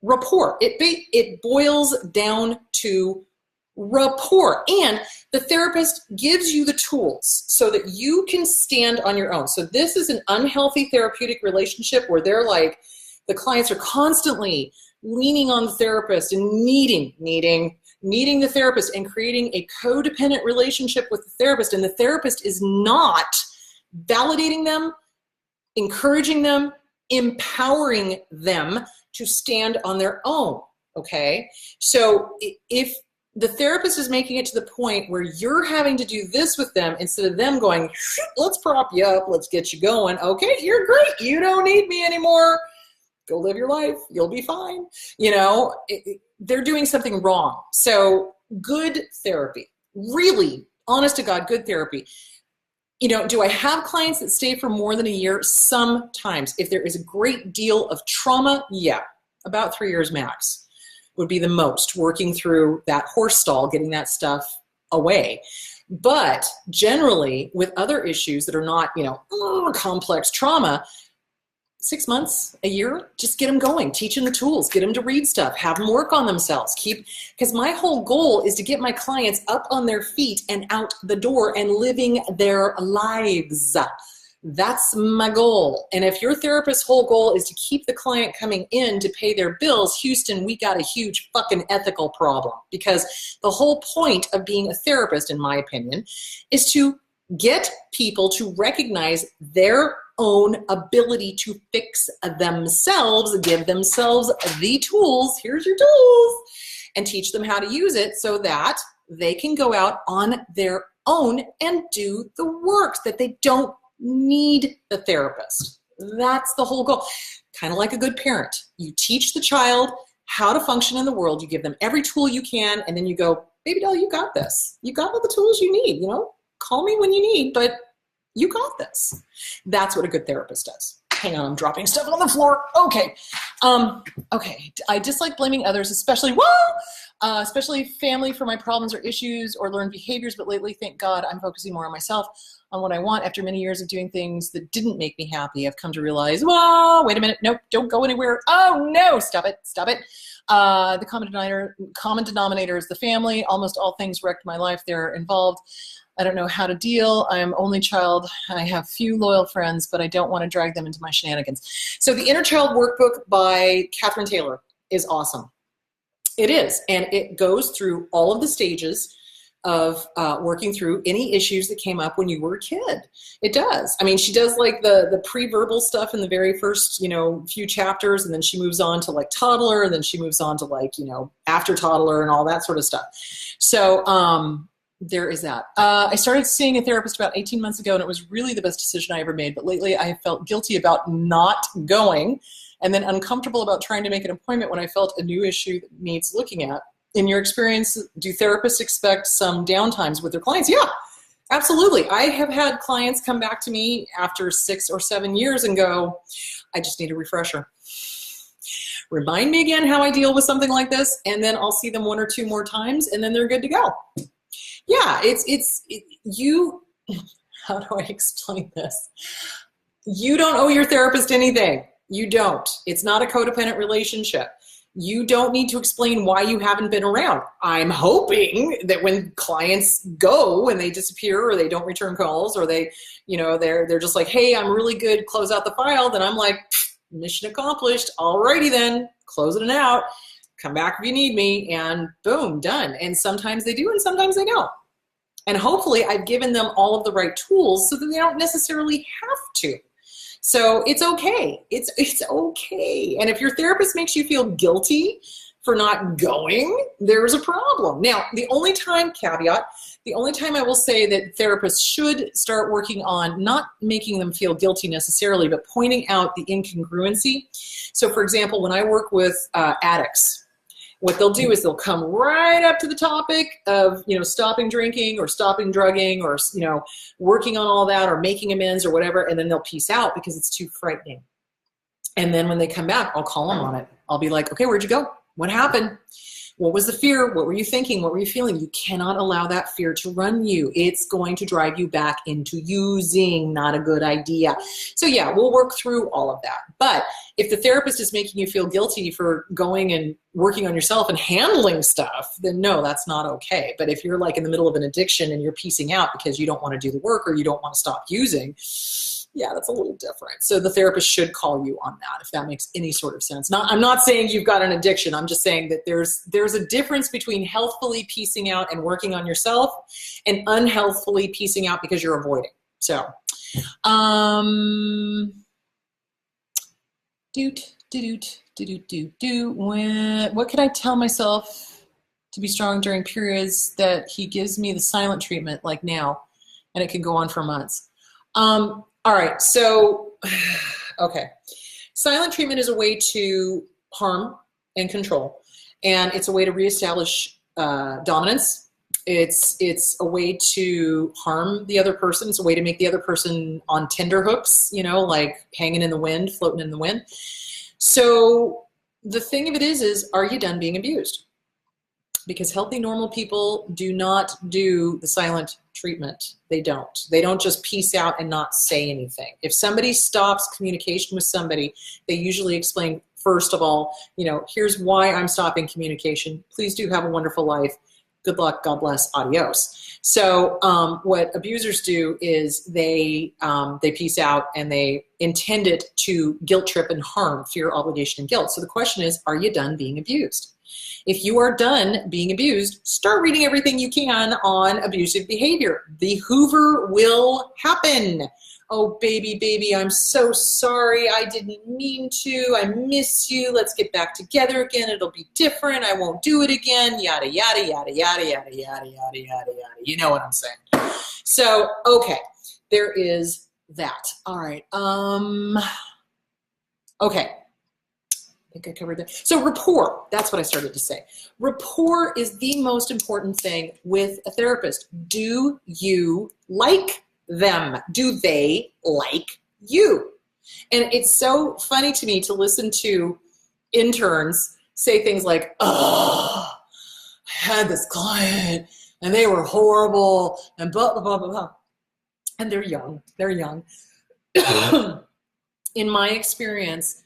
Rapport. It boils down to rapport, and the therapist gives you the tools so that you can stand on your own. So this is an unhealthy therapeutic relationship where they're like, the clients are constantly leaning on the therapist and needing the therapist and creating a codependent relationship with the therapist, and the therapist is not validating them, encouraging them, empowering them to stand on their own, okay? So if the therapist is making it to the point where you're having to do this with them instead of them going, let's prop you up, let's get you going. Okay, you're great. You don't need me anymore. Go live your life. You'll be fine. They're doing something wrong. So good therapy, really, honest to God, good therapy. Do I have clients that stay for more than a year? Sometimes. If there is a great deal of trauma, yeah, about 3 years max would be the most, working through that horse stall, getting that stuff away. But generally, with other issues that are not, complex trauma, 6 months, a year, just get them going, teach them the tools, get them to read stuff, have them work on themselves, because my whole goal is to get my clients up on their feet and out the door and living their lives. That's my goal. And if your therapist's whole goal is to keep the client coming in to pay their bills, Houston, we got a huge fucking ethical problem, because the whole point of being a therapist, in my opinion, is to get people to recognize their own ability to fix themselves, give themselves the tools, here's your tools, and teach them how to use it so that they can go out on their own and do the work, that they don't need the therapist. That's the whole goal. Kind of like a good parent. You teach the child how to function in the world. You give them every tool you can, and then you go, baby doll, you got this. You got all the tools you need. Call me when you need, but you got this. That's what a good therapist does. Hang on, I'm dropping stuff on the floor. Okay. Okay. I dislike blaming others, especially family for my problems or issues or learned behaviors, but lately, thank God, I'm focusing more on myself, on what I want. After many years of doing things that didn't make me happy, I've come to realize, whoa, wait a minute, nope, don't go anywhere. Oh no, stop it. The common denominator is the family. Almost all things wrecked my life. They're involved. I don't know how to deal. I am only child. I have few loyal friends, but I don't want to drag them into my shenanigans. So the Inner Child Workbook by Catherine Taylor is awesome. It is, and it goes through all of the stages of working through any issues that came up when you were a kid. It does. I mean, she does like the pre-verbal stuff in the very first, few chapters, and then she moves on to like toddler, and then she moves on to like, after toddler and all that sort of stuff. So there is that. I started seeing a therapist about 18 months ago, and it was really the best decision I ever made. But lately I have felt guilty about not going, and then uncomfortable about trying to make an appointment when I felt a new issue that needs looking at. In your experience, do therapists expect some downtimes with their clients? Yeah, absolutely. I have had clients come back to me after 6 or 7 years and go, I just need a refresher. Remind me again how I deal with something like this, and then I'll see them 1 or 2 more times, and then they're good to go. Yeah, how do I explain this? You don't owe your therapist anything. You don't. It's not a codependent relationship. You don't need to explain why you haven't been around. I'm hoping that when clients go and they disappear or they don't return calls or they, they're just like, hey, I'm really good, close out the file. Then I'm like, mission accomplished. Alrighty then, close it out. Come back if you need me, and boom, done. And sometimes they do and sometimes they don't. And hopefully I've given them all of the right tools so that they don't necessarily have to. So it's okay. It's okay. And if your therapist makes you feel guilty for not going, there's a problem. Now, the only time I will say that therapists should start working on not making them feel guilty necessarily, but pointing out the incongruency. So for example, when I work with addicts, what they'll do is they'll come right up to the topic of, stopping drinking or stopping drugging or, working on all that or making amends or whatever, and then they'll peace out because it's too frightening. And then when they come back, I'll call them on it. I'll be like, okay, where'd you go? What happened? What was the fear? What were you thinking? What were you feeling? You cannot allow that fear to run you. It's going to drive you back into using. Not a good idea. So yeah, we'll work through all of that. But if the therapist is making you feel guilty for going and working on yourself and handling stuff, then no, that's not okay. But if you're like in the middle of an addiction and you're piecing out because you don't want to do the work or you don't want to stop using, yeah, that's a little different. So the therapist should call you on that, if that makes any sort of sense. I'm not saying you've got an addiction. I'm just saying that there's a difference between healthfully piecing out and working on yourself and unhealthfully piecing out because you're avoiding. So, what could I tell myself to be strong during periods that he gives me the silent treatment like now, and it can go on for months? All right, so, okay. Silent treatment is a way to harm and control, and it's a way to reestablish dominance. It's a way to harm the other person. It's a way to make the other person on tenterhooks, like hanging in the wind, floating in the wind. So the thing of it is are you done being abused? Because healthy, normal people do not do the silent treatment. They don't just peace out and not say anything. If somebody stops communication with somebody, they usually explain, first of all, here's why I'm stopping communication. Please do have a wonderful life. Good luck, God bless, adios. So what abusers do is they peace out and they intend it to guilt trip and harm, fear, obligation, and guilt. So the question is, are you done being abused? If you are done being abused, start reading everything you can on abusive behavior. The Hoover will happen. Oh, baby, I'm so sorry. I didn't mean to. I miss you. Let's get back together again. It'll be different. I won't do it again. Yada, yada, yada, yada, yada, yada, yada, yada, yada. You know what I'm saying. So, okay, there is that. All right. Okay. I think I covered that. So rapport, that's what I started to say. Rapport is the most important thing with a therapist. Do you like them? Do they like you? And it's so funny to me to listen to interns say things like, oh, I had this client and they were horrible and blah, blah, blah, blah, blah. And they're young. In my experience,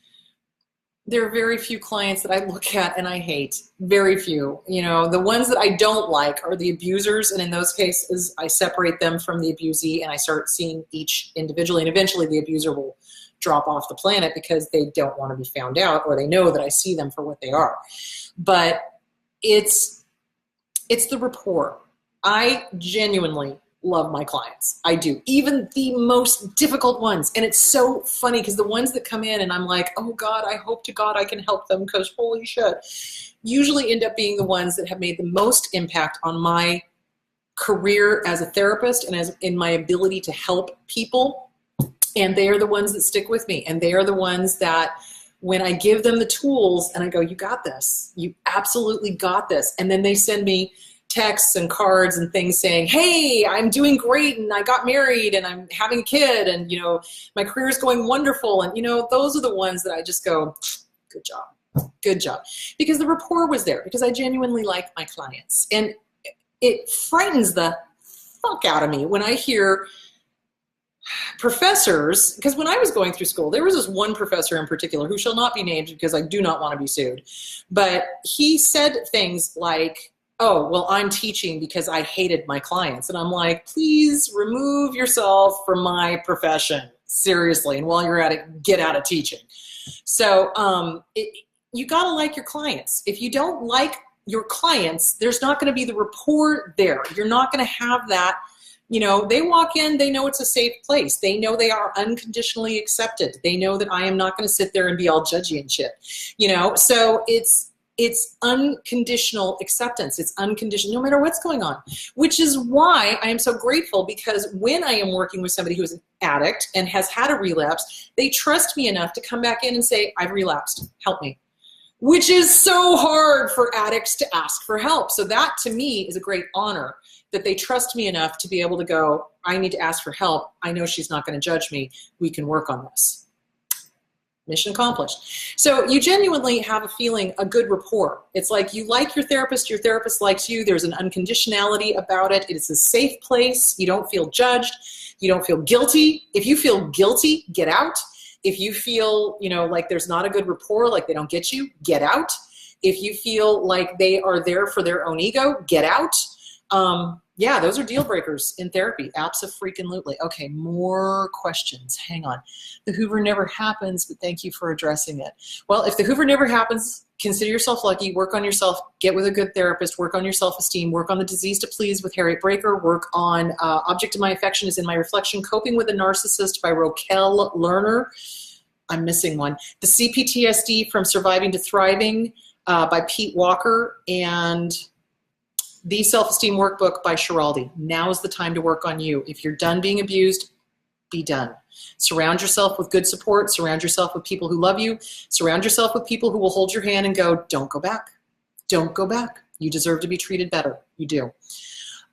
there are very few clients that I look at and I hate. Very few. The ones that I don't like are the abusers, and in those cases, I separate them from the abusee and I start seeing each individually, and eventually the abuser will drop off the planet because they don't want to be found out, or they know that I see them for what they are. But it's the rapport. I genuinely love my clients. I do. Even the most difficult ones. And it's so funny because the ones that come in and I'm like, oh God, I hope to God I can help them because holy shit, usually end up being the ones that have made the most impact on my career as a therapist and as in my ability to help people. And they are the ones that stick with me. And they are the ones that when I give them the tools and I go, you got this. You absolutely got this. And then they send me texts and cards and things saying, hey, I'm doing great and I got married and I'm having a kid and, my career is going wonderful. And, those are the ones that I just go, good job, good job. Because the rapport was there, because I genuinely like my clients. And it frightens the fuck out of me when I hear professors, because when I was going through school, there was this one professor in particular who shall not be named because I do not want to be sued. But he said things like, oh, well, I'm teaching because I hated my clients. And I'm like, please remove yourself from my profession, seriously. And while you're at it, get out of teaching. So you got to like your clients. If you don't like your clients, there's not going to be the rapport there. You're not going to have that. You know, they walk in, they know it's a safe place. They know they are unconditionally accepted. They know that I am not going to sit there and be all judgy and shit, you know? So it's unconditional acceptance. It's unconditional no matter what's going on, which is why I am so grateful, because when I am working with somebody who is an addict and has had a relapse, they trust me enough to come back in and say, I've relapsed, help me. Which is so hard for addicts to ask for help. So that to me is a great honor, that they trust me enough to be able to go, I need to ask for help. I know she's not going to judge me. We can work on this. Mission accomplished. So you genuinely have a feeling, a good rapport. It's like you like your therapist likes you. There's an unconditionality about it. It's a safe place. You don't feel judged. You don't feel guilty. If you feel guilty, get out. If you feel, you know, like there's not a good rapport, like they don't get you, get out. If you feel like they are there for their own ego, get out. Yeah, those are deal breakers in therapy. Abso-freaking-lutely. Okay, more questions. Hang on. The Hoover never happens, but thank you for addressing it. Well, if the Hoover never happens, consider yourself lucky. Work on yourself. Get with a good therapist. Work on your self-esteem. Work on the disease to please with Harriet Breaker. Work on Object of My Affection is in My Reflection. Coping with a Narcissist by Rochelle Lerner. I'm missing one. The C-PTSD from Surviving to Thriving by Pete Walker. And The Self-Esteem Workbook by Schiraldi. Now is the time to work on you. If you're done being abused, be done. Surround yourself with good support. Surround yourself with people who love you. Surround yourself with people who will hold your hand and go, don't go back. Don't go back. You deserve to be treated better. You do.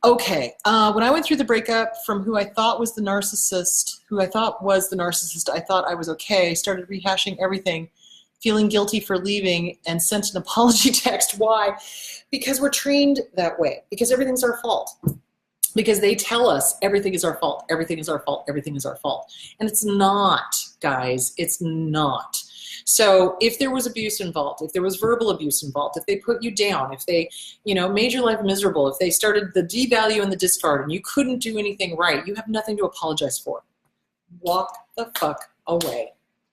Okay. When I went through the breakup from who I thought was the narcissist, I thought I was okay. I started rehashing everything, feeling guilty for leaving, and sent an apology text. Why? Because we're trained that way. Because everything's our fault. Because they tell us everything is our fault. Everything is our fault. Everything is our fault. And it's not, guys. It's not. So if there was abuse involved, if there was verbal abuse involved, if they put you down, if they, you know, made your life miserable, if they started the devalue and the discard and you couldn't do anything right, you have nothing to apologize for. Walk the fuck away.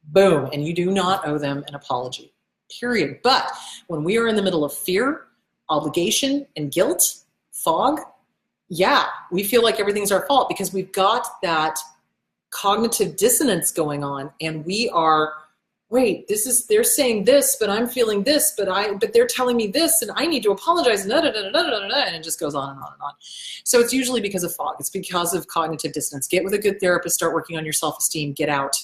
Boom. And you do not owe them an apology. Period. But when we are in the middle of fear, obligation, and guilt, fog, yeah, we feel like everything's our fault because we've got that cognitive dissonance going on, and we are, wait, they're saying this, but I'm feeling this, but they're telling me this, and I need to apologize, and it just goes on and on and on. So it's usually because of fog. It's because of cognitive dissonance. Get with a good therapist. Start working on your self-esteem. Get out.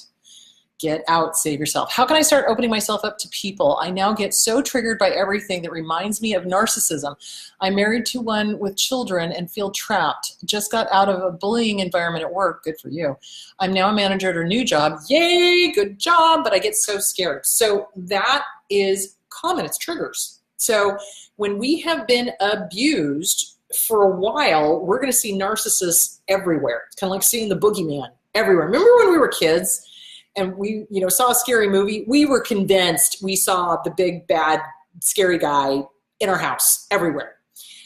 Get out, save yourself. How can I start opening myself up to people? I now get so triggered by everything that reminds me of narcissism. I'm married to one with children and feel trapped. Just got out of a bullying environment at work. Good for you. I'm now a manager at a new job. Yay, good job, but I get so scared. So that is common. It's triggers. So when we have been abused for a while, we're going to see narcissists everywhere. It's kind of like seeing the boogeyman everywhere. Remember when we were kids? And we, you know, saw a scary movie, we were convinced we saw the big, bad, scary guy in our house everywhere.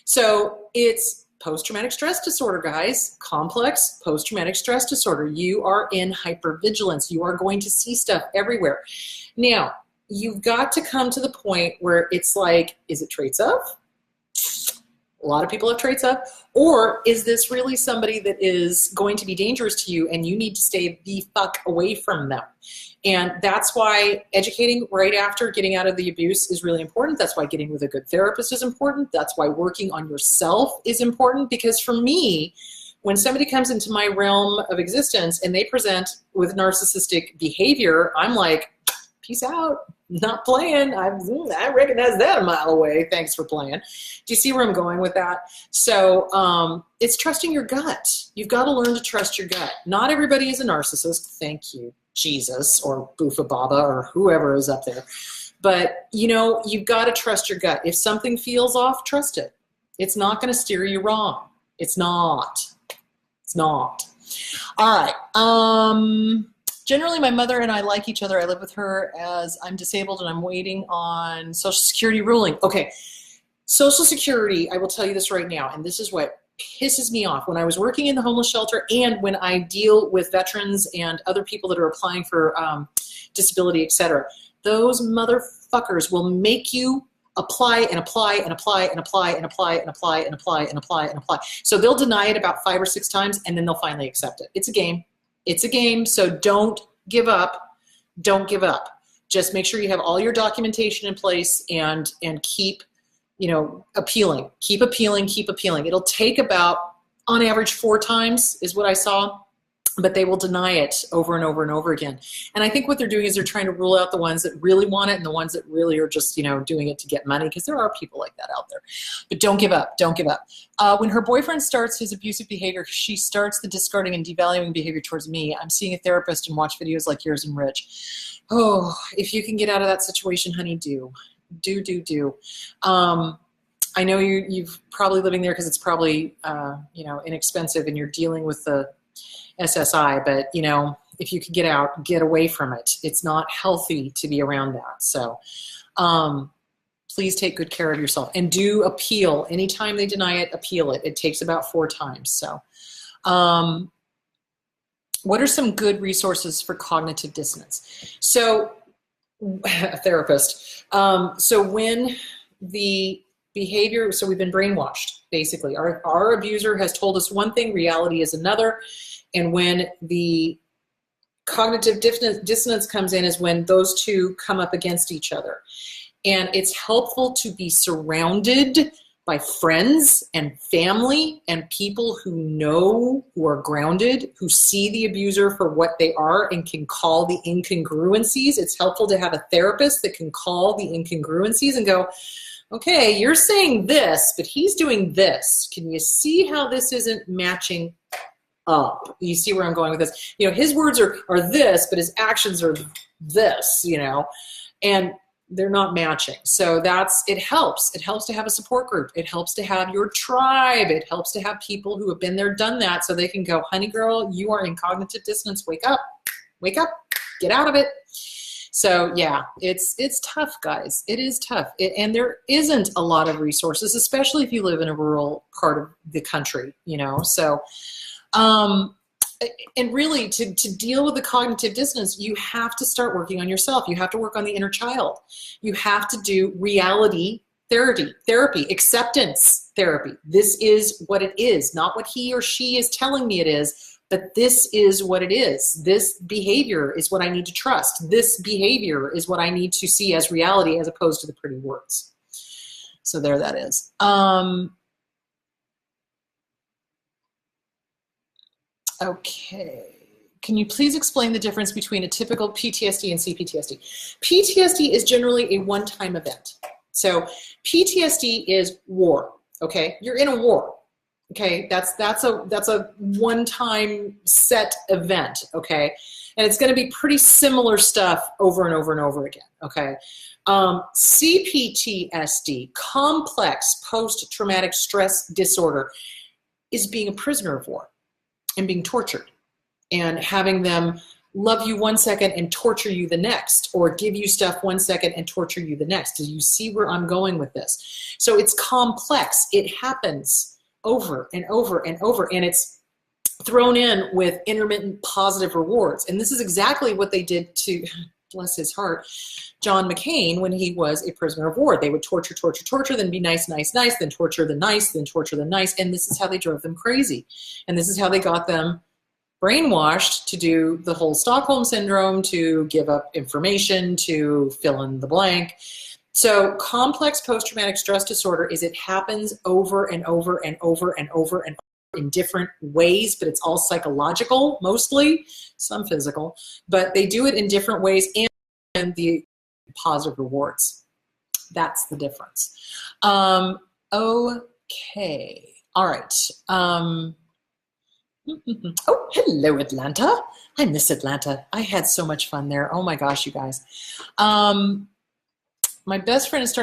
So it's post-traumatic stress disorder, guys. Complex post-traumatic stress disorder. You are in hyper-vigilance. You are going to see stuff everywhere. Now, you've got to come to the point where it's like, is it traits of? A lot of people have traits of. Or is this really somebody that is going to be dangerous to you and you need to stay the fuck away from them? And that's why educating right after getting out of the abuse is really important. That's why getting with a good therapist is important. That's why working on yourself is important. Because for me, when somebody comes into my realm of existence and they present with narcissistic behavior, I'm like, peace out. Not playing. I recognize that a mile away. Thanks for playing. Do you see where I'm going with that? So it's trusting your gut. You've got to learn to trust your gut. Not everybody is a narcissist. Thank you, Jesus, or Boofa Baba, or whoever is up there. But, you know, you've got to trust your gut. If something feels off, trust it. It's not going to steer you wrong. It's not. It's not. All right. Generally, my mother and I like each other. I live with her as I'm disabled and I'm waiting on Social Security ruling. Okay, Social Security, I will tell you this right now, and this is what pisses me off. When I was working in the homeless shelter and when I deal with veterans and other people that are applying for disability, etc., those motherfuckers will make you apply and apply and apply and apply and apply and apply and apply and apply and apply. So they'll deny it about 5 or 6 times, and then they'll finally accept it. It's a game. It's a game, so don't give up. Don't give up. Just make sure you have all your documentation in place and keep, you know, appealing. Keep appealing, keep appealing. It'll take about, on average, 4 times is what I saw, but they will deny it over and over and over again. And I think what they're doing is they're trying to rule out the ones that really want it and the ones that really are just, you know, doing it to get money, because there are people like that out there. But don't give up. Don't give up. When her boyfriend starts his abusive behavior, she starts the discarding and devaluing behavior towards me. I'm seeing a therapist and watch videos like yours and Rich. Oh, if you can get out of that situation, honey, do. I know you've probably living there because it's probably, you know, inexpensive and you're dealing with the SSI, but, you know, if you could get out, get away from it. It's not healthy to be around that. So please take good care of yourself and do appeal. Anytime they deny it, appeal it. It takes about 4 times. So what are some good resources for cognitive dissonance? So a therapist. So when the behavior, so we've been brainwashed, basically. Our abuser has told us one thing, reality is another. And when the cognitive dissonance comes in is when those two come up against each other. And it's helpful to be surrounded by friends and family and people who know, who are grounded, who see the abuser for what they are and can call the incongruencies. It's helpful to have a therapist that can call the incongruencies and go, okay, you're saying this, but he's doing this. Can you see how this isn't matching up? You see where I'm going with this? You know, his words are this, but his actions are this, you know, and they're not matching. So it helps. It helps to have a support group. It helps to have your tribe. It helps to have people who have been there, done that, so they can go, honey girl, you are in cognitive dissonance. Wake up, get out of it. So yeah, it's tough, guys. It is tough. And there isn't a lot of resources, especially if you live in a rural part of the country, you know? So, and really to deal with the cognitive dissonance, you have to start working on yourself. You have to work on the inner child. You have to do reality therapy, acceptance therapy. This is what it is, not what he or she is telling me it is, but this is what it is. This behavior is what I need to trust. This behavior is what I need to see as reality as opposed to the pretty words. So there that is. Okay. Can you please explain the difference between a typical PTSD and C-PTSD? PTSD is generally a one-time event. So PTSD is war, okay? You're in a war. Okay, that's a one-time set event, okay? And it's going to be pretty similar stuff over and over and over again, okay? C-PTSD, complex post-traumatic stress disorder, is being a prisoner of war and being tortured and having them love you 1 second and torture you the next, or give you stuff 1 second and torture you the next. Do you see where I'm going with this? So it's complex. It happens over and over and over, and it's thrown in with intermittent positive rewards. And this is exactly what they did to, bless his heart, John McCain when he was a prisoner of war. They would torture, then be nice, then torture the nice, then torture the nice, and this is how they drove them crazy. And this is how they got them brainwashed to do the whole Stockholm syndrome, to give up information, to fill in the blank. So complex post-traumatic stress disorder is it happens over and over and over and over and over in different ways, but it's all psychological mostly, some physical, but they do it in different ways and the positive rewards. That's the difference. Okay. All right. Oh, hello, Atlanta. I miss Atlanta. I had so much fun there. Oh my gosh, you guys. My best friend is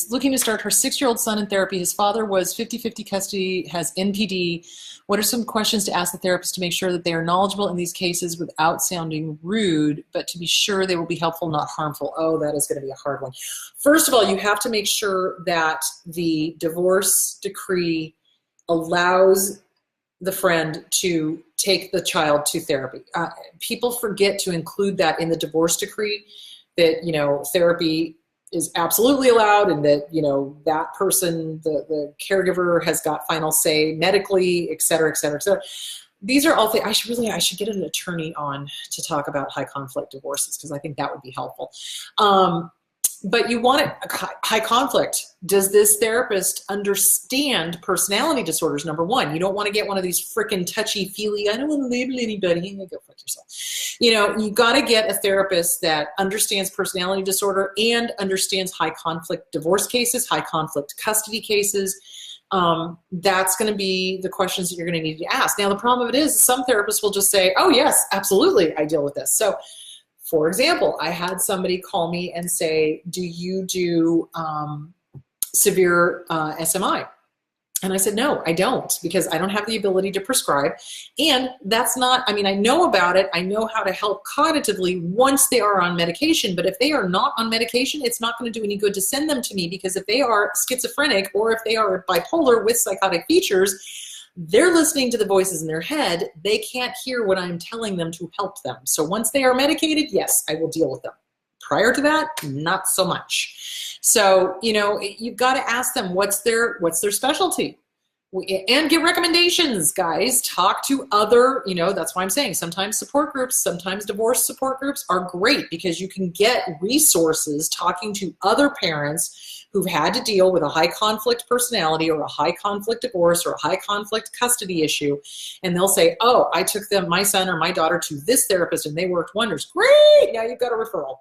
looking to start her 6-year-old son in therapy. His father was 50-50 custody, has NPD. What are some questions to ask the therapist to make sure that they are knowledgeable in these cases without sounding rude, but to be sure they will be helpful, not harmful? Oh, that is going to be a hard one. First of all, you have to make sure that the divorce decree allows the friend to take the child to therapy. People forget to include that in the divorce decree, that, you know, therapy is absolutely allowed, and that, you know, that person, the caregiver, has got final say medically, et cetera, et cetera, et cetera. These are all things I should get an attorney on to talk about high conflict divorces, because I think that would be helpful. But you want it high conflict. Does this therapist understand personality disorders? Number one, you don't want to get one of these freaking touchy-feely, I don't want to label anybody, go fuck yourself. You know, you got to get a therapist that understands personality disorder and understands high conflict divorce cases, high conflict custody cases. That's going to be the questions that you're going to need to ask. Now, the problem of it is some therapists will just say, oh yes, absolutely, I deal with this. So, for example, I had somebody call me and say, do you do severe SMI? And I said, no, I don't, because I don't have the ability to prescribe. And that's not, I mean, I know about it. I know how to help cognitively once they are on medication. But if they are not on medication, it's not going to do any good to send them to me, because if they are schizophrenic or if they are bipolar with psychotic features, they're listening to the voices in their head. They can't hear what I'm telling them to help them. So once they are medicated, yes, I will deal with them. Prior to that, not so much. So, you know, you've got to ask them what's their specialty. And get recommendations, guys. Talk to other, you know, that's why I'm saying sometimes support groups, sometimes divorce support groups are great, because you can get resources talking to other parents who've had to deal with a high conflict personality or a high conflict divorce or a high conflict custody issue. And they'll say, oh, I took my son or my daughter to this therapist and they worked wonders. Great, now you've got a referral.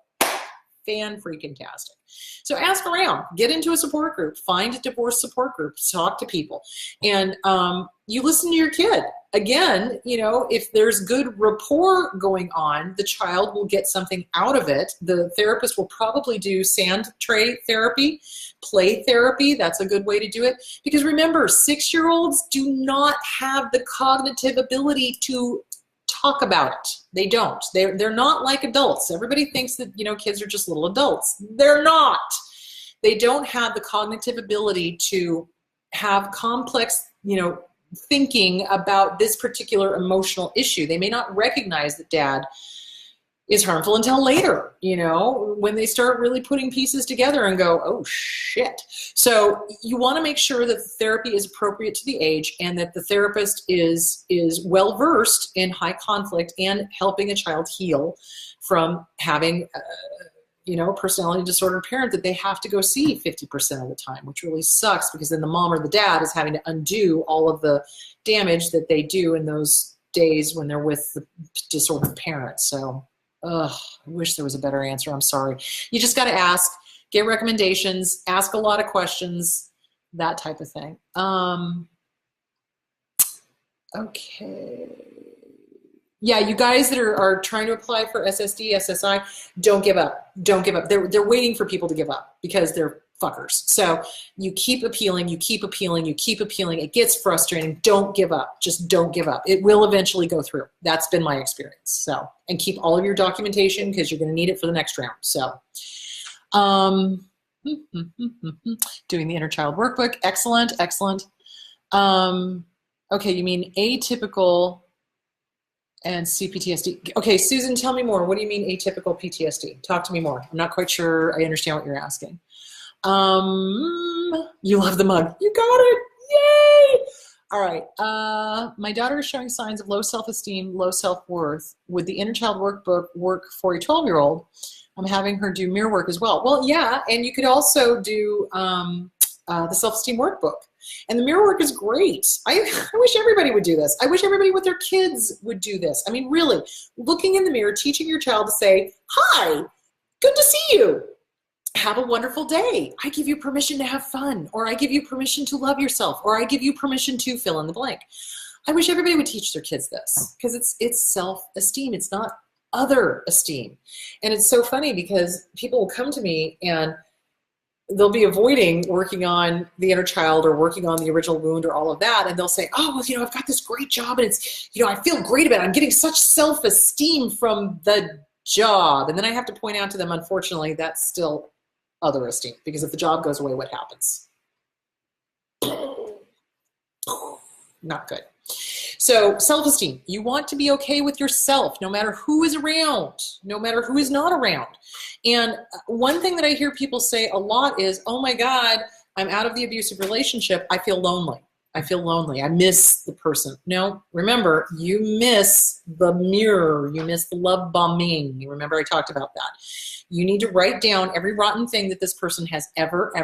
Fan-freaking-tastic. So ask around, get into a support group, find a divorce support group, talk to people. And you listen to your kid. Again, you know, if there's good rapport going on, the child will get something out of it. The therapist will probably do sand tray therapy, play therapy. That's a good way to do it. Because remember, 6-year-olds do not have the cognitive ability to talk about it. They don't. They're not like adults. Everybody thinks that, you know, kids are just little adults. They're not. They don't have the cognitive ability to have complex, you know, thinking about this particular emotional issue. They may not recognize that dad is harmful until later, you know, when they start really putting pieces together and go, oh shit. So you want to make sure that the therapy is appropriate to the age, and that the therapist is well versed in high conflict and helping a child heal from having you know, personality disordered parent that they have to go see 50% of the time, which really sucks, because then the mom or the dad is having to undo all of the damage that they do in those days when they're with the disordered parent. So I wish there was a better answer. I'm sorry. You just got to ask, get recommendations, ask a lot of questions, that type of thing. Okay. Yeah, you guys that are trying to apply for SSD, SSI, don't give up. Don't give up. They're waiting for people to give up because they're fuckers. So you keep appealing, you keep appealing, you keep appealing. It gets frustrating. Don't give up. Just don't give up. It will eventually go through. That's been my experience. So, and keep all of your documentation, because you're going to need it for the next round. So, doing the inner child workbook. Excellent, excellent. Okay, you mean atypical and C-PTSD. Okay, Susan, tell me more. What do you mean atypical PTSD? Talk to me more. I'm not quite sure I understand what you're asking. You love the mug. You got it. Yay! All right. My daughter is showing signs of low self-esteem, low self-worth. Would the inner child workbook work for a 12-year-old? I'm having her do mirror work as well. Well, yeah, and you could also do the self-esteem workbook. And the mirror work is great. I wish everybody would do this. I wish everybody with their kids would do this. I mean, really, looking in the mirror, teaching your child to say, hi, good to see you. Have a wonderful day. I give you permission to have fun, or I give you permission to love yourself, or I give you permission to fill in the blank. I wish everybody would teach their kids this, because it's self-esteem. It's not other esteem. And it's so funny, because people will come to me and they'll be avoiding working on the inner child or working on the original wound or all of that. And they'll say, oh, well, you know, I've got this great job and it's, you know, I feel great about it. I'm getting such self-esteem from the job. And then I have to point out to them, unfortunately, that's still other esteem, because if the job goes away, what happens? Not good. So self-esteem, you want to be okay with yourself, no matter who is around, no matter who is not around. And one thing that I hear people say a lot is, oh my God, I'm out of the abusive relationship. I feel lonely. I feel lonely. I miss the person. No, remember, you miss the mirror. You miss the love bombing. You remember I talked about that. You need to write down every rotten thing that this person has ever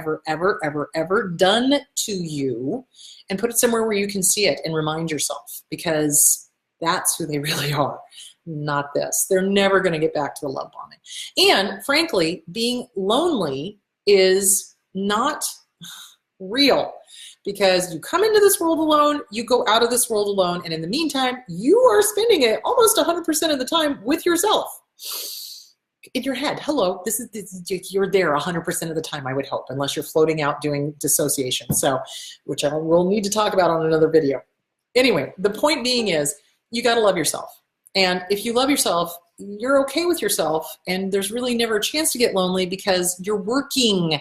done to you and put it somewhere where you can see it and remind yourself, because that's who they really are, not this. They're never going to get back to the love bombing. And frankly, being lonely is not real, because you come into this world alone, you go out of this world alone, and in the meantime, you are spending it almost 100% of the time with yourself. In your head. Hello, this is you're there 100% of the time, I would hope, unless you're floating out doing dissociation. So, which I will need to talk about on another video. Anyway, the point being is, you got to love yourself. And if you love yourself, you're okay with yourself, and there's really never a chance to get lonely because you're working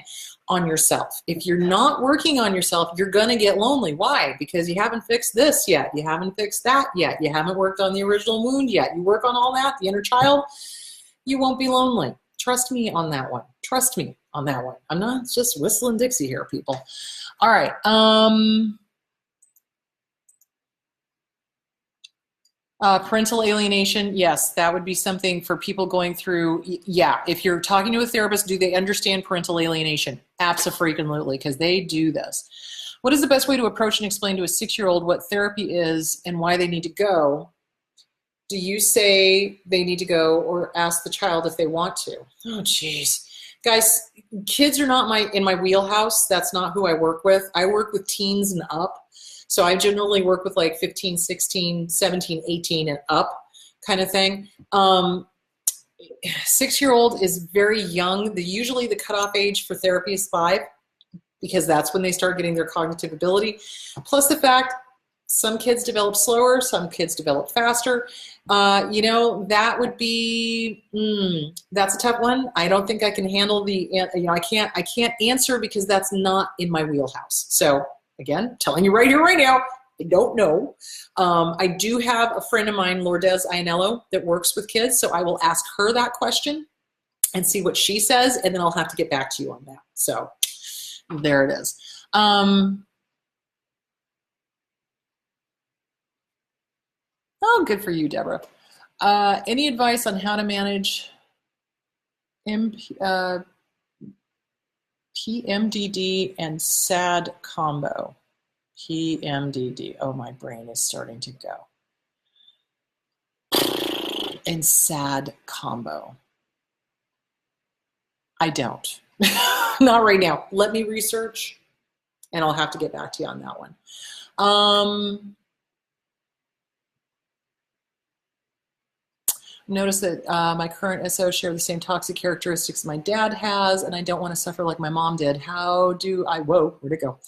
on yourself. If you're not working on yourself, you're going to get lonely. Why? Because you haven't fixed this yet. You haven't fixed that yet. You haven't worked on the original wound yet. You work on all that, the inner child, you won't be lonely. Trust me on that one. Trust me on that one. I'm not just whistling Dixie here, people. All right. Parental alienation. Yes, that would be something for people going through. Yeah. If you're talking to a therapist, do they understand parental alienation? Abso-freaking-lutely, because they do this. What is the best way to approach and explain to a 6-year-old what therapy is and why they need to go? Do you say they need to go, or ask the child if they want to? Oh, geez. Guys, kids are not in my wheelhouse. That's not who I work with. I work with teens and up. So I generally work with like 15, 16, 17, 18 and up kind of thing. 6-year-old is very young. Usually the cutoff age for therapy is 5, because that's when they start getting their cognitive ability. Plus the fact some kids develop slower, some kids develop faster. You know, that would be, that's a tough one. I don't think I can handle I can't answer, because that's not in my wheelhouse. So again, telling you right here, right now, I don't know. I do have a friend of mine, Lourdes Ianello, that works with kids. So I will ask her that question and see what she says. And then I'll have to get back to you on that. So there it is. Oh, good for you, Deborah. Any advice on how to manage PMDD and SAD combo? PMDD. Oh, my brain is starting to go. And SAD combo. I don't. Not right now. Let me research, and I'll have to get back to you on that one. Notice that my current SO share the same toxic characteristics my dad has, and I don't want to suffer like my mom did. How do I, whoa, where'd it go?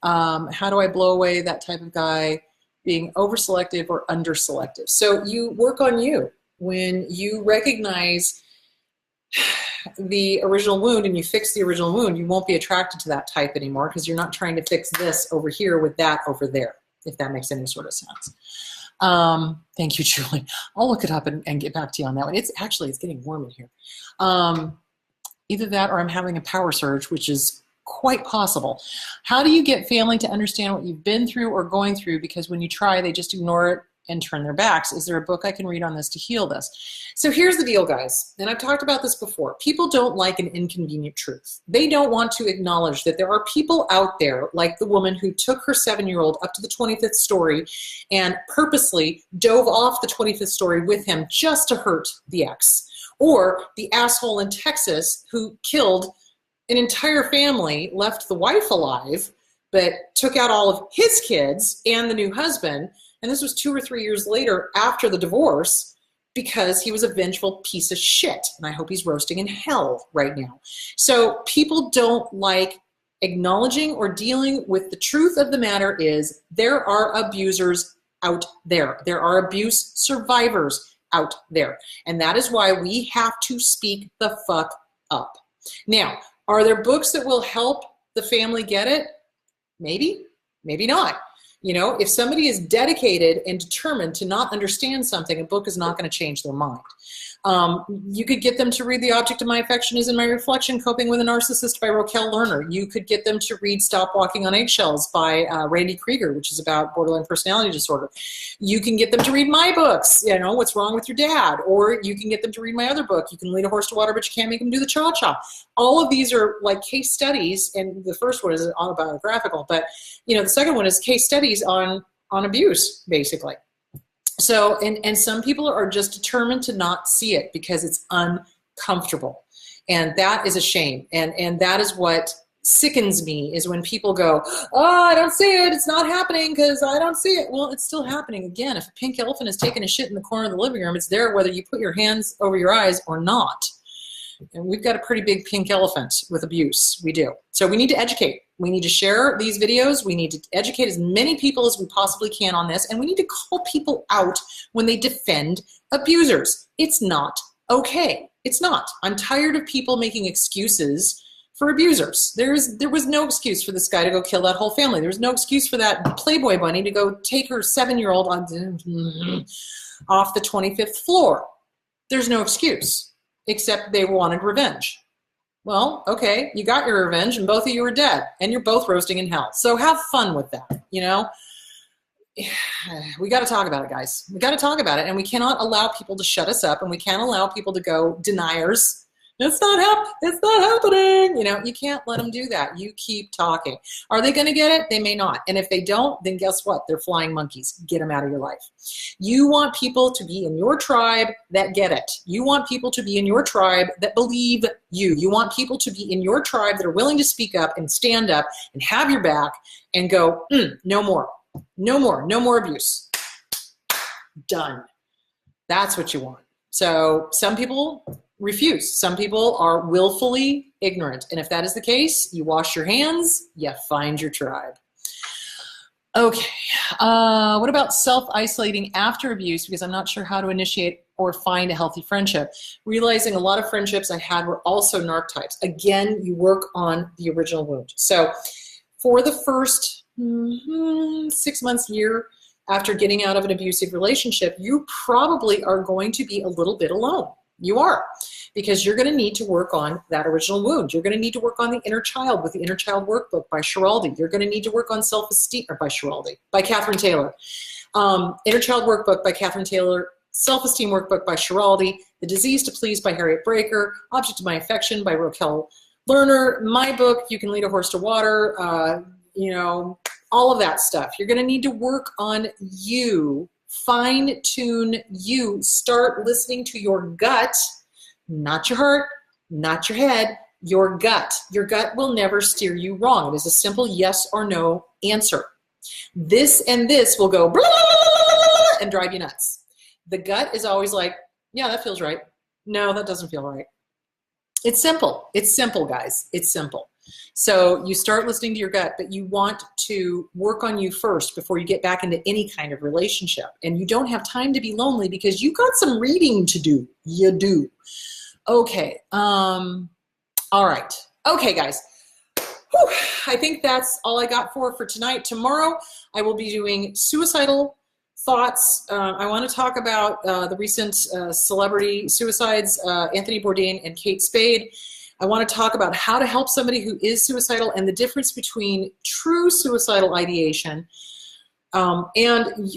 How do I blow away that type of guy being over-selective or under-selective? So you work on you. When you recognize the original wound and you fix the original wound, you won't be attracted to that type anymore, because you're not trying to fix this over here with that over there, if that makes any sort of sense. Thank you, Julie. I'll look it up and get back to you on that one. It's getting warm in here. Either that or I'm having a power surge, which is quite possible. How do you get family to understand what you've been through or going through? Because when you try, they just ignore it and turn their backs. Is there a book I can read on this to heal this? So here's the deal, guys. And I've talked about this before. People don't like an inconvenient truth. They don't want to acknowledge that there are people out there, like the woman who took her 7-year-old up to the 25th story and purposely dove off the 25th story with him just to hurt the ex. Or the asshole in Texas who killed an entire family, left the wife alive, but took out all of his kids and the new husband. And this was 2 or 3 years later after the divorce, because he was a vengeful piece of shit. And I hope he's roasting in hell right now. So people don't like acknowledging or dealing with the truth of the matter is there are abusers out there. There are abuse survivors out there. And that is why we have to speak the fuck up. Now, are there books that will help the family get it? Maybe, maybe not. You know, if somebody is dedicated and determined to not understand something, a book is not going to change their mind. You could get them to read The Object of My Affection is in My Reflection, Coping with a Narcissist by Raquel Lerner. You could get them to read Stop Walking on Eggshells by Randy Krieger, which is about borderline personality disorder. You can get them to read my books, you know, What's Wrong with Your Dad, or you can get them to read my other book, You Can Lead a Horse to Water, but You Can't Make Him Do the Cha-Cha. All of these are like case studies, and the first one is autobiographical, but you know, the second one is case studies on abuse, basically. So, and some people are just determined to not see it because it's uncomfortable. And that is a shame. And that is what sickens me, is when people go, oh, I don't see it, it's not happening because I don't see it. Well, it's still happening. Again, if a pink elephant is taking a shit in the corner of the living room, it's there whether you put your hands over your eyes or not. And we've got a pretty big pink elephant with abuse. We do. So we need to educate. We need to share these videos. We need to educate as many people as we possibly can on this. And we need to call people out when they defend abusers. It's not okay. It's not. I'm tired of people making excuses for abusers. There was no excuse for this guy to go kill that whole family. There was no excuse for that Playboy bunny to go take her 7-year-old off the 25th floor. There's no excuse, except they wanted revenge. Well, okay, you got your revenge and both of you are dead and you're both roasting in hell. So have fun with that, you know? We got to talk about it, guys. We got to talk about it, and we cannot allow people to shut us up, and we can't allow people to go deniers. It's not happening. You know, you can't let them do that. You keep talking. Are they going to get it? They may not. And if they don't, then guess what? They're flying monkeys. Get them out of your life. You want people to be in your tribe that get it. You want people to be in your tribe that believe you. You want people to be in your tribe that are willing to speak up and stand up and have your back and go, no more. No more. No more abuse. Done. That's what you want. So some people refuse. Some people are willfully ignorant. And if that is the case, you wash your hands, you find your tribe. Okay. What about self-isolating after abuse? Because I'm not sure how to initiate or find a healthy friendship. Realizing a lot of friendships I had were also narc types. Again, you work on the original wound. So for the first 6 months, year after getting out of an abusive relationship, you probably are going to be a little bit alone. You are, because you're going to need to work on that original wound. You're going to need to work on the inner child with the Inner Child Workbook by Schiraldi. You're going to need to work on self-esteem, or by Schiraldi, by Catherine Taylor. Inner Child Workbook by Catherine Taylor, Self-Esteem Workbook by Schiraldi, The Disease to Please by Harriet Breaker, Object of My Affection by Raquel Lerner, my book, You Can Lead a Horse to Water, you know, all of that stuff. You're going to need to work on you. Fine-tune you. Start listening to your gut, not your heart, not your head, your gut. Your gut will never steer you wrong. It is a simple yes or no answer. This and this will go blah, blah, blah, blah, and drive you nuts. The gut is always like, yeah, that feels right. No, that doesn't feel right. It's simple. It's simple, guys. It's simple. So you start listening to your gut, but you want to work on you first before you get back into any kind of relationship. And you don't have time to be lonely because you got some reading to do. You do. Okay. All right. Okay, guys. Whew. I think that's all I got for tonight. Tomorrow, I will be doing suicidal thoughts. I want to talk about the recent celebrity suicides, Anthony Bourdain and Kate Spade. I want to talk about how to help somebody who is suicidal and the difference between true suicidal ideation and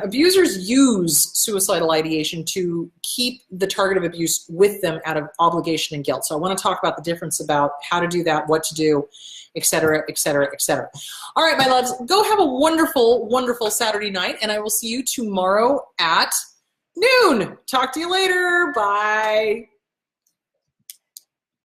abusers use suicidal ideation to keep the target of abuse with them out of obligation and guilt. So I want to talk about the difference about how to do that, what to do, et cetera, et cetera, et cetera. All right, my loves, go have a wonderful, wonderful Saturday night, and I will see you tomorrow at noon. Talk to you later. Bye.